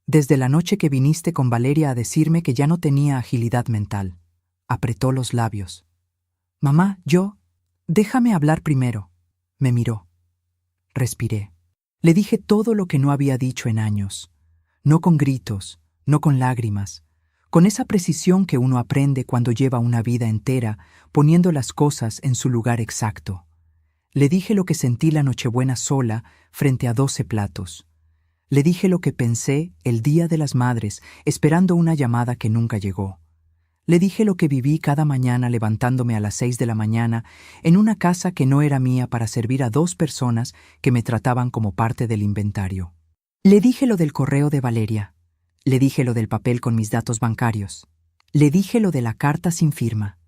«Desde la noche que viniste con Valeria a decirme que ya no tenía agilidad mental». Apretó los labios. «Mamá, déjame hablar primero». Me miró. Respiré. Le dije todo lo que no había dicho en años. No con gritos, no con lágrimas, con esa precisión que uno aprende cuando lleva una vida entera poniendo las cosas en su lugar exacto. Le dije lo que sentí la Nochebuena sola frente a 12 platos. Le dije lo que pensé el Día de las Madres, esperando una llamada que nunca llegó. Le dije lo que viví cada mañana levantándome a las 6 de la mañana en una casa que no era mía para servir a 2 personas que me trataban como parte del inventario. Le dije lo del correo de Valeria. Le dije lo del papel con mis datos bancarios. Le dije lo de la carta sin firma.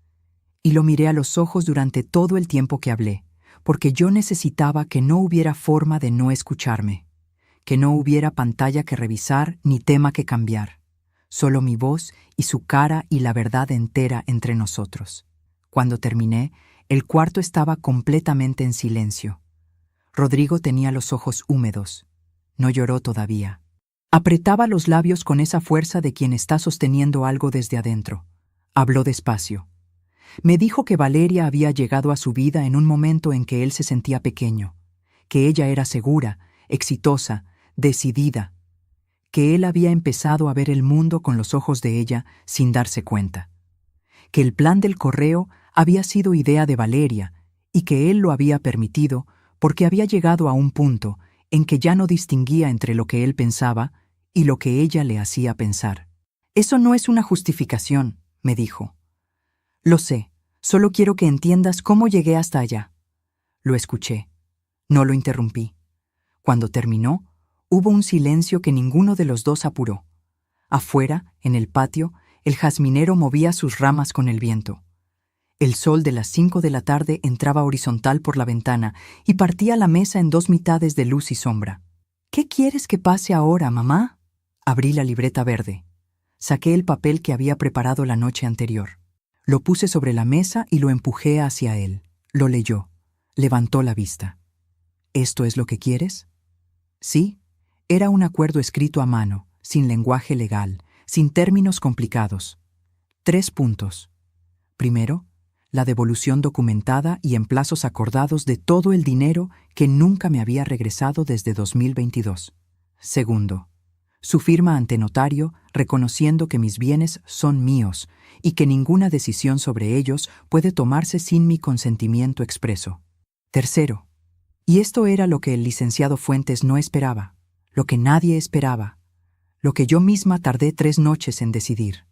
Y lo miré a los ojos durante todo el tiempo que hablé, porque yo necesitaba que no hubiera forma de no escucharme, que no hubiera pantalla que revisar ni tema que cambiar, solo mi voz y su cara y la verdad entera entre nosotros. Cuando terminé, el cuarto estaba completamente en silencio. Rodrigo tenía los ojos húmedos. No lloró todavía. Apretaba los labios con esa fuerza de quien está sosteniendo algo desde adentro. Habló despacio. Me dijo que Valeria había llegado a su vida en un momento en que él se sentía pequeño, que ella era segura, exitosa, decidida, que él había empezado a ver el mundo con los ojos de ella sin darse cuenta, que el plan del correo había sido idea de Valeria y que él lo había permitido porque había llegado a un punto en que ya no distinguía entre lo que él pensaba y lo que ella le hacía pensar. Eso no es una justificación, me dijo. Lo sé, solo quiero que entiendas cómo llegué hasta allá. Lo escuché. No lo interrumpí. Cuando terminó, hubo un silencio que ninguno de los dos apuró. Afuera, en el patio, el jazminero movía sus ramas con el viento. El sol de las 5 de la tarde entraba horizontal por la ventana y partía la mesa en 2 mitades de luz y sombra. ¿Qué quieres que pase ahora, mamá? Abrí la libreta verde. Saqué el papel que había preparado la noche anterior. Lo puse sobre la mesa y lo empujé hacia él. Lo leyó. Levantó la vista. ¿Esto es lo que quieres? Sí. Era un acuerdo escrito a mano, sin lenguaje legal, sin términos complicados. 3 puntos. Primero, la devolución documentada y en plazos acordados de todo el dinero que nunca me había regresado desde 2022. Segundo, su firma ante notario reconociendo que mis bienes son míos y que ninguna decisión sobre ellos puede tomarse sin mi consentimiento expreso. Tercero, y esto era lo que el licenciado Fuentes no esperaba, lo que nadie esperaba, lo que yo misma tardé 3 noches en decidir.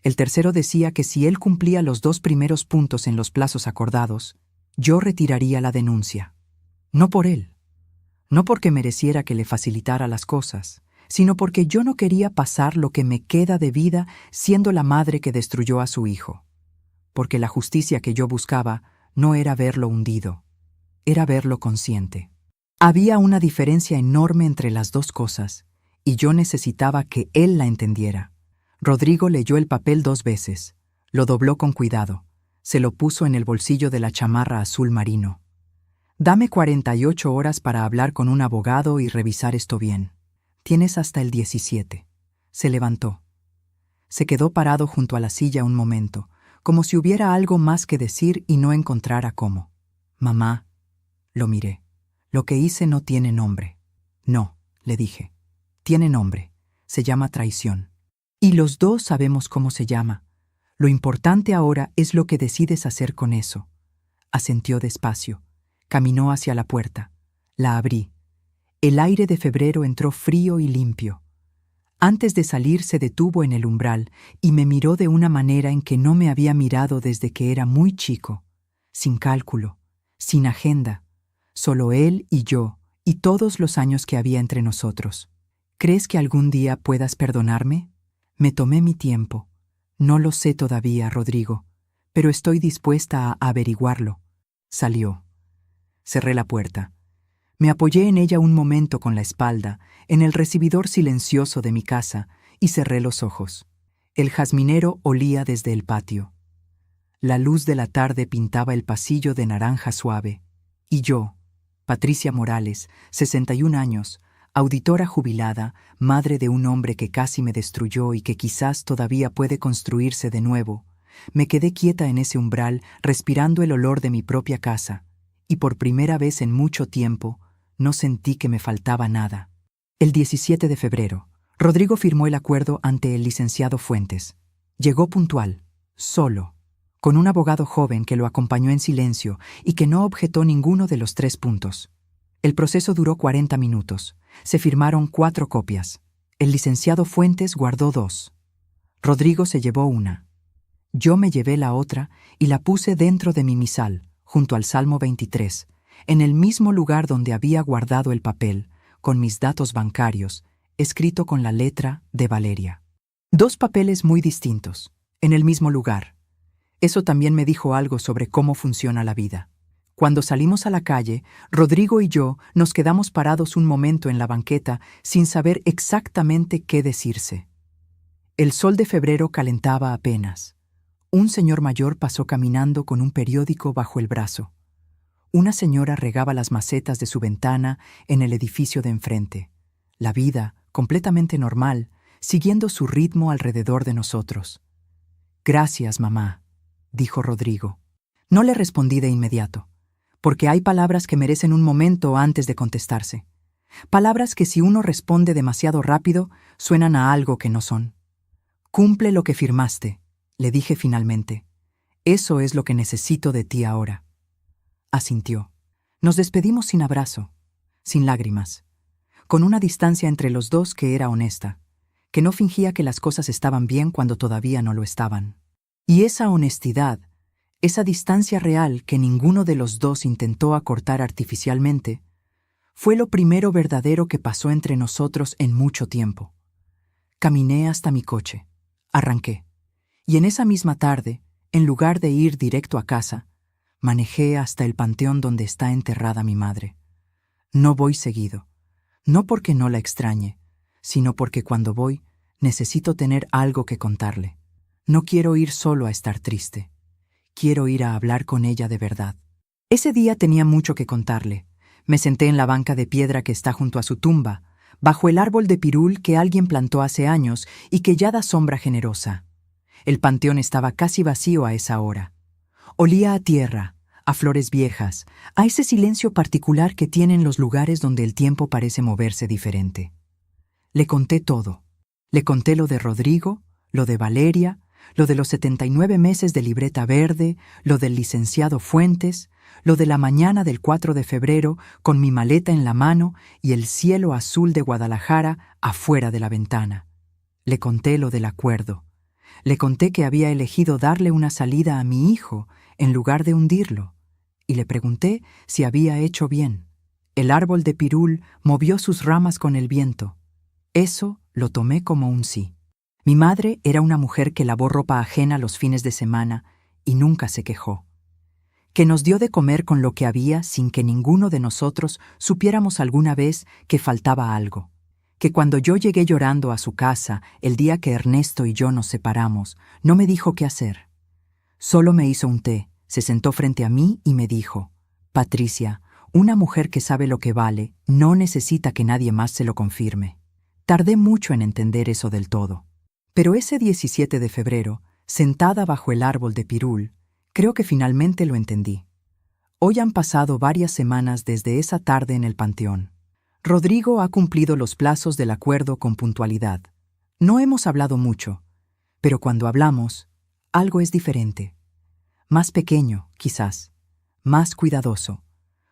El tercero decía que si él cumplía los 2 primeros puntos en los plazos acordados, yo retiraría la denuncia. No por él, no porque mereciera que le facilitara las cosas, sino porque yo no quería pasar lo que me queda de vida siendo la madre que destruyó a su hijo. Porque la justicia que yo buscaba no era verlo hundido, era verlo consciente. Había una diferencia enorme entre las 2 cosas, y yo necesitaba que él la entendiera. Rodrigo leyó el papel 2 veces, lo dobló con cuidado, se lo puso en el bolsillo de la chamarra azul marino. Dame 48 horas para hablar con un abogado y revisar esto bien. Tienes hasta el 17. Se levantó. Se quedó parado junto a la silla un momento, como si hubiera algo más que decir y no encontrara cómo. Mamá, lo miré. Lo que hice no tiene nombre. No, le dije. Tiene nombre. Se llama traición. Y los 2 sabemos cómo se llama. Lo importante ahora es lo que decides hacer con eso. Asintió despacio. Caminó hacia la puerta. La abrí. El aire de febrero entró frío y limpio. Antes de salir se detuvo en el umbral y me miró de una manera en que no me había mirado desde que era muy chico. Sin cálculo, sin agenda. Solo él y yo, y todos los años que había entre nosotros. ¿Crees que algún día puedas perdonarme? Me tomé mi tiempo. No lo sé todavía, Rodrigo, pero estoy dispuesta a averiguarlo. Salió. Cerré la puerta. Me apoyé en ella un momento con la espalda, en el recibidor silencioso de mi casa, y cerré los ojos. El jazminero olía desde el patio. La luz de la tarde pintaba el pasillo de naranja suave. Y yo, Patricia Morales, 61 años, auditora jubilada, madre de un hombre que casi me destruyó y que quizás todavía puede construirse de nuevo, me quedé quieta en ese umbral, respirando el olor de mi propia casa, y por primera vez en mucho tiempo no sentí que me faltaba nada. El 17 de febrero, Rodrigo firmó el acuerdo ante el licenciado Fuentes. Llegó puntual, solo, con un abogado joven que lo acompañó en silencio y que no objetó ninguno de los 3 puntos. El proceso duró 40 minutos. Se firmaron 4 copias. El licenciado Fuentes guardó 2. Rodrigo se llevó una. Yo me llevé la otra y la puse dentro de mi misal, junto al Salmo 23, en el mismo lugar donde había guardado el papel, con mis datos bancarios, escrito con la letra de Valeria. 2 papeles muy distintos, en el mismo lugar. Eso también me dijo algo sobre cómo funciona la vida. Cuando salimos a la calle, Rodrigo y yo nos quedamos parados un momento en la banqueta sin saber exactamente qué decirse. El sol de febrero calentaba apenas. Un señor mayor pasó caminando con un periódico bajo el brazo. Una señora regaba las macetas de su ventana en el edificio de enfrente. La vida, completamente normal, siguiendo su ritmo alrededor de nosotros. «Gracias, mamá», dijo Rodrigo. No le respondí de inmediato, porque hay palabras que merecen un momento antes de contestarse. Palabras que si uno responde demasiado rápido, suenan a algo que no son. «Cumple lo que firmaste», le dije finalmente. «Eso es lo que necesito de ti ahora». Asintió. Nos despedimos sin abrazo, sin lágrimas, con una distancia entre los dos que era honesta, que no fingía que las cosas estaban bien cuando todavía no lo estaban. Y esa honestidad, esa distancia real que ninguno de los dos intentó acortar artificialmente, fue lo primero verdadero que pasó entre nosotros en mucho tiempo. Caminé hasta mi coche, arranqué, y en esa misma tarde, en lugar de ir directo a casa, manejé hasta el panteón donde está enterrada mi madre. No voy seguido, no porque no la extrañe, sino porque cuando voy necesito tener algo que contarle. No quiero ir solo a estar triste. Quiero ir a hablar con ella de verdad. Ese día tenía mucho que contarle. Me senté en la banca de piedra que está junto a su tumba, bajo el árbol de pirul que alguien plantó hace años y que ya da sombra generosa. El panteón estaba casi vacío a esa hora. Olía a tierra, a flores viejas, a ese silencio particular que tienen los lugares donde el tiempo parece moverse diferente. Le conté todo. Le conté lo de Rodrigo, lo de Valeria, lo de los 79 meses de libreta verde, lo del licenciado Fuentes, lo de la mañana del 4 de febrero con mi maleta en la mano y el cielo azul de Guadalajara afuera de la ventana. Le conté lo del acuerdo. Le conté que había elegido darle una salida a mi hijo en lugar de hundirlo, y le pregunté si había hecho bien. El árbol de pirul movió sus ramas con el viento. Eso lo tomé como un sí. Mi madre era una mujer que lavó ropa ajena los fines de semana y nunca se quejó. Que nos dio de comer con lo que había sin que ninguno de nosotros supiéramos alguna vez que faltaba algo. Que cuando yo llegué llorando a su casa el día que Ernesto y yo nos separamos, no me dijo qué hacer. Solo me hizo un té, se sentó frente a mí y me dijo: «Patricia, una mujer que sabe lo que vale no necesita que nadie más se lo confirme». Tardé mucho en entender eso del todo. Pero ese 17 de febrero, sentada bajo el árbol de pirul, creo que finalmente lo entendí. Hoy han pasado varias semanas desde esa tarde en el panteón. Rodrigo ha cumplido los plazos del acuerdo con puntualidad. No hemos hablado mucho, pero cuando hablamos, algo es diferente. Más pequeño, quizás, más cuidadoso,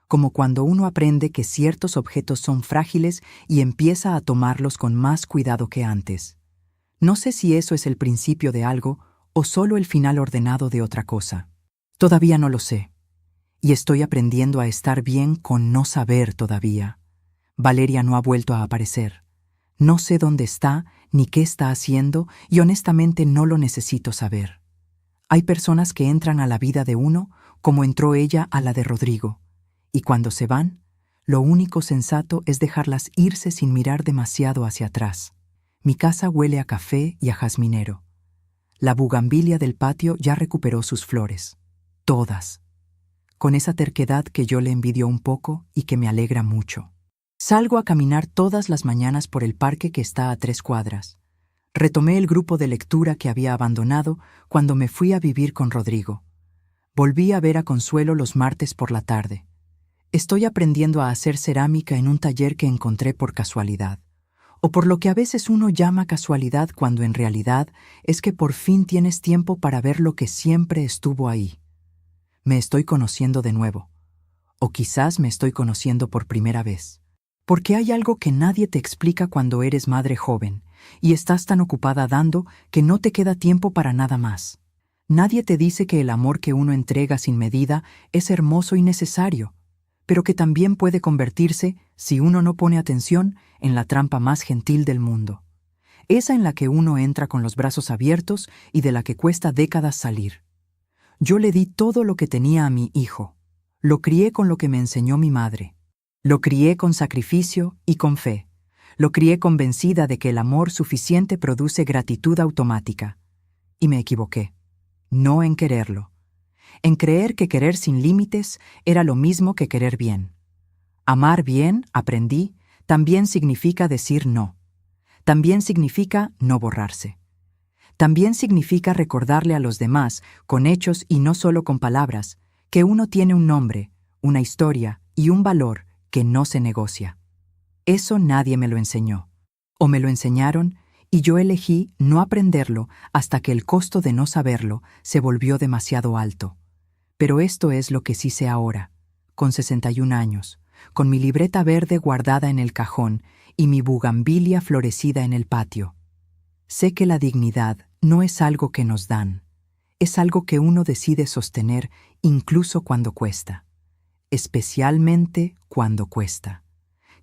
como cuando uno aprende que ciertos objetos son frágiles y empieza a tomarlos con más cuidado que antes. No sé si eso es el principio de algo o solo el final ordenado de otra cosa. Todavía no lo sé. Y estoy aprendiendo a estar bien con no saber todavía. Valeria no ha vuelto a aparecer. No sé dónde está ni qué está haciendo y honestamente no lo necesito saber. Hay personas que entran a la vida de uno como entró ella a la de Rodrigo. Y cuando se van, lo único sensato es dejarlas irse sin mirar demasiado hacia atrás. Mi casa huele a café y a jazminero. La bugambilia del patio ya recuperó sus flores. Todas. Con esa terquedad que yo le envidio un poco y que me alegra mucho. Salgo a caminar todas las mañanas por el parque que está a 3 cuadras. Retomé el grupo de lectura que había abandonado cuando me fui a vivir con Rodrigo. Volví a ver a Consuelo los martes por la tarde. Estoy aprendiendo a hacer cerámica en un taller que encontré por casualidad. o por lo que a veces uno llama casualidad cuando en realidad es que por fin tienes tiempo para ver lo que siempre estuvo ahí. Me estoy conociendo de nuevo, o quizás me estoy conociendo por primera vez. Porque hay algo que nadie te explica cuando eres madre joven y estás tan ocupada dando que no te queda tiempo para nada más. Nadie te dice que el amor que uno entrega sin medida es hermoso y necesario, pero que también puede convertirse, si uno no pone atención, en la trampa más gentil del mundo. Esa en la que uno entra con los brazos abiertos y de la que cuesta décadas salir. Yo le di todo lo que tenía a mi hijo. Lo crié con lo que me enseñó mi madre. Lo crié con sacrificio y con fe. Lo crié convencida de que el amor suficiente produce gratitud automática. Y me equivoqué. No en quererlo. En creer que querer sin límites era lo mismo que querer bien. Amar bien, aprendí, también significa decir no. También significa no borrarse. También significa recordarle a los demás, con hechos y no solo con palabras, que uno tiene un nombre, una historia y un valor que no se negocia. Eso nadie me lo enseñó. O me lo enseñaron y yo elegí no aprenderlo hasta que el costo de no saberlo se volvió demasiado alto. Pero esto es lo que sí sé ahora, con 61 años, con mi libreta verde guardada en el cajón y mi bugambilia florecida en el patio. Sé que la dignidad no es algo que nos dan, es algo que uno decide sostener incluso cuando cuesta, especialmente cuando cuesta.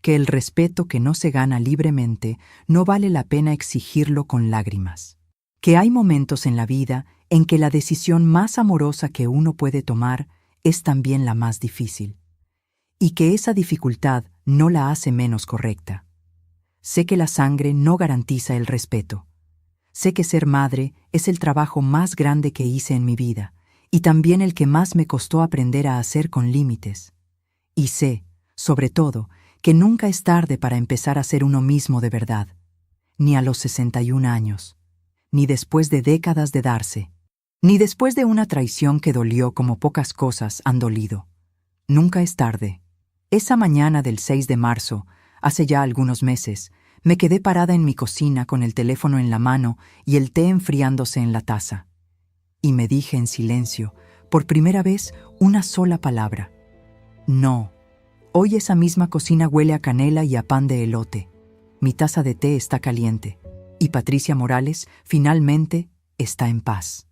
Que el respeto que no se gana libremente no vale la pena exigirlo con lágrimas. Que hay momentos en la vida en que la decisión más amorosa que uno puede tomar es también la más difícil. Y que esa dificultad no la hace menos correcta. Sé que la sangre no garantiza el respeto. Sé que ser madre es el trabajo más grande que hice en mi vida y también el que más me costó aprender a hacer con límites. Y sé, sobre todo, que nunca es tarde para empezar a ser uno mismo de verdad, ni a los 61 años, ni después de décadas de darse, ni después de una traición que dolió como pocas cosas han dolido. Nunca es tarde. Esa mañana del 6 de marzo, hace ya algunos meses, me quedé parada en mi cocina con el teléfono en la mano y el té enfriándose en la taza. Y me dije en silencio, por primera vez, una sola palabra. No. Hoy esa misma cocina huele a canela y a pan de elote. Mi taza de té está caliente. Y Patricia Morales, finalmente, está en paz.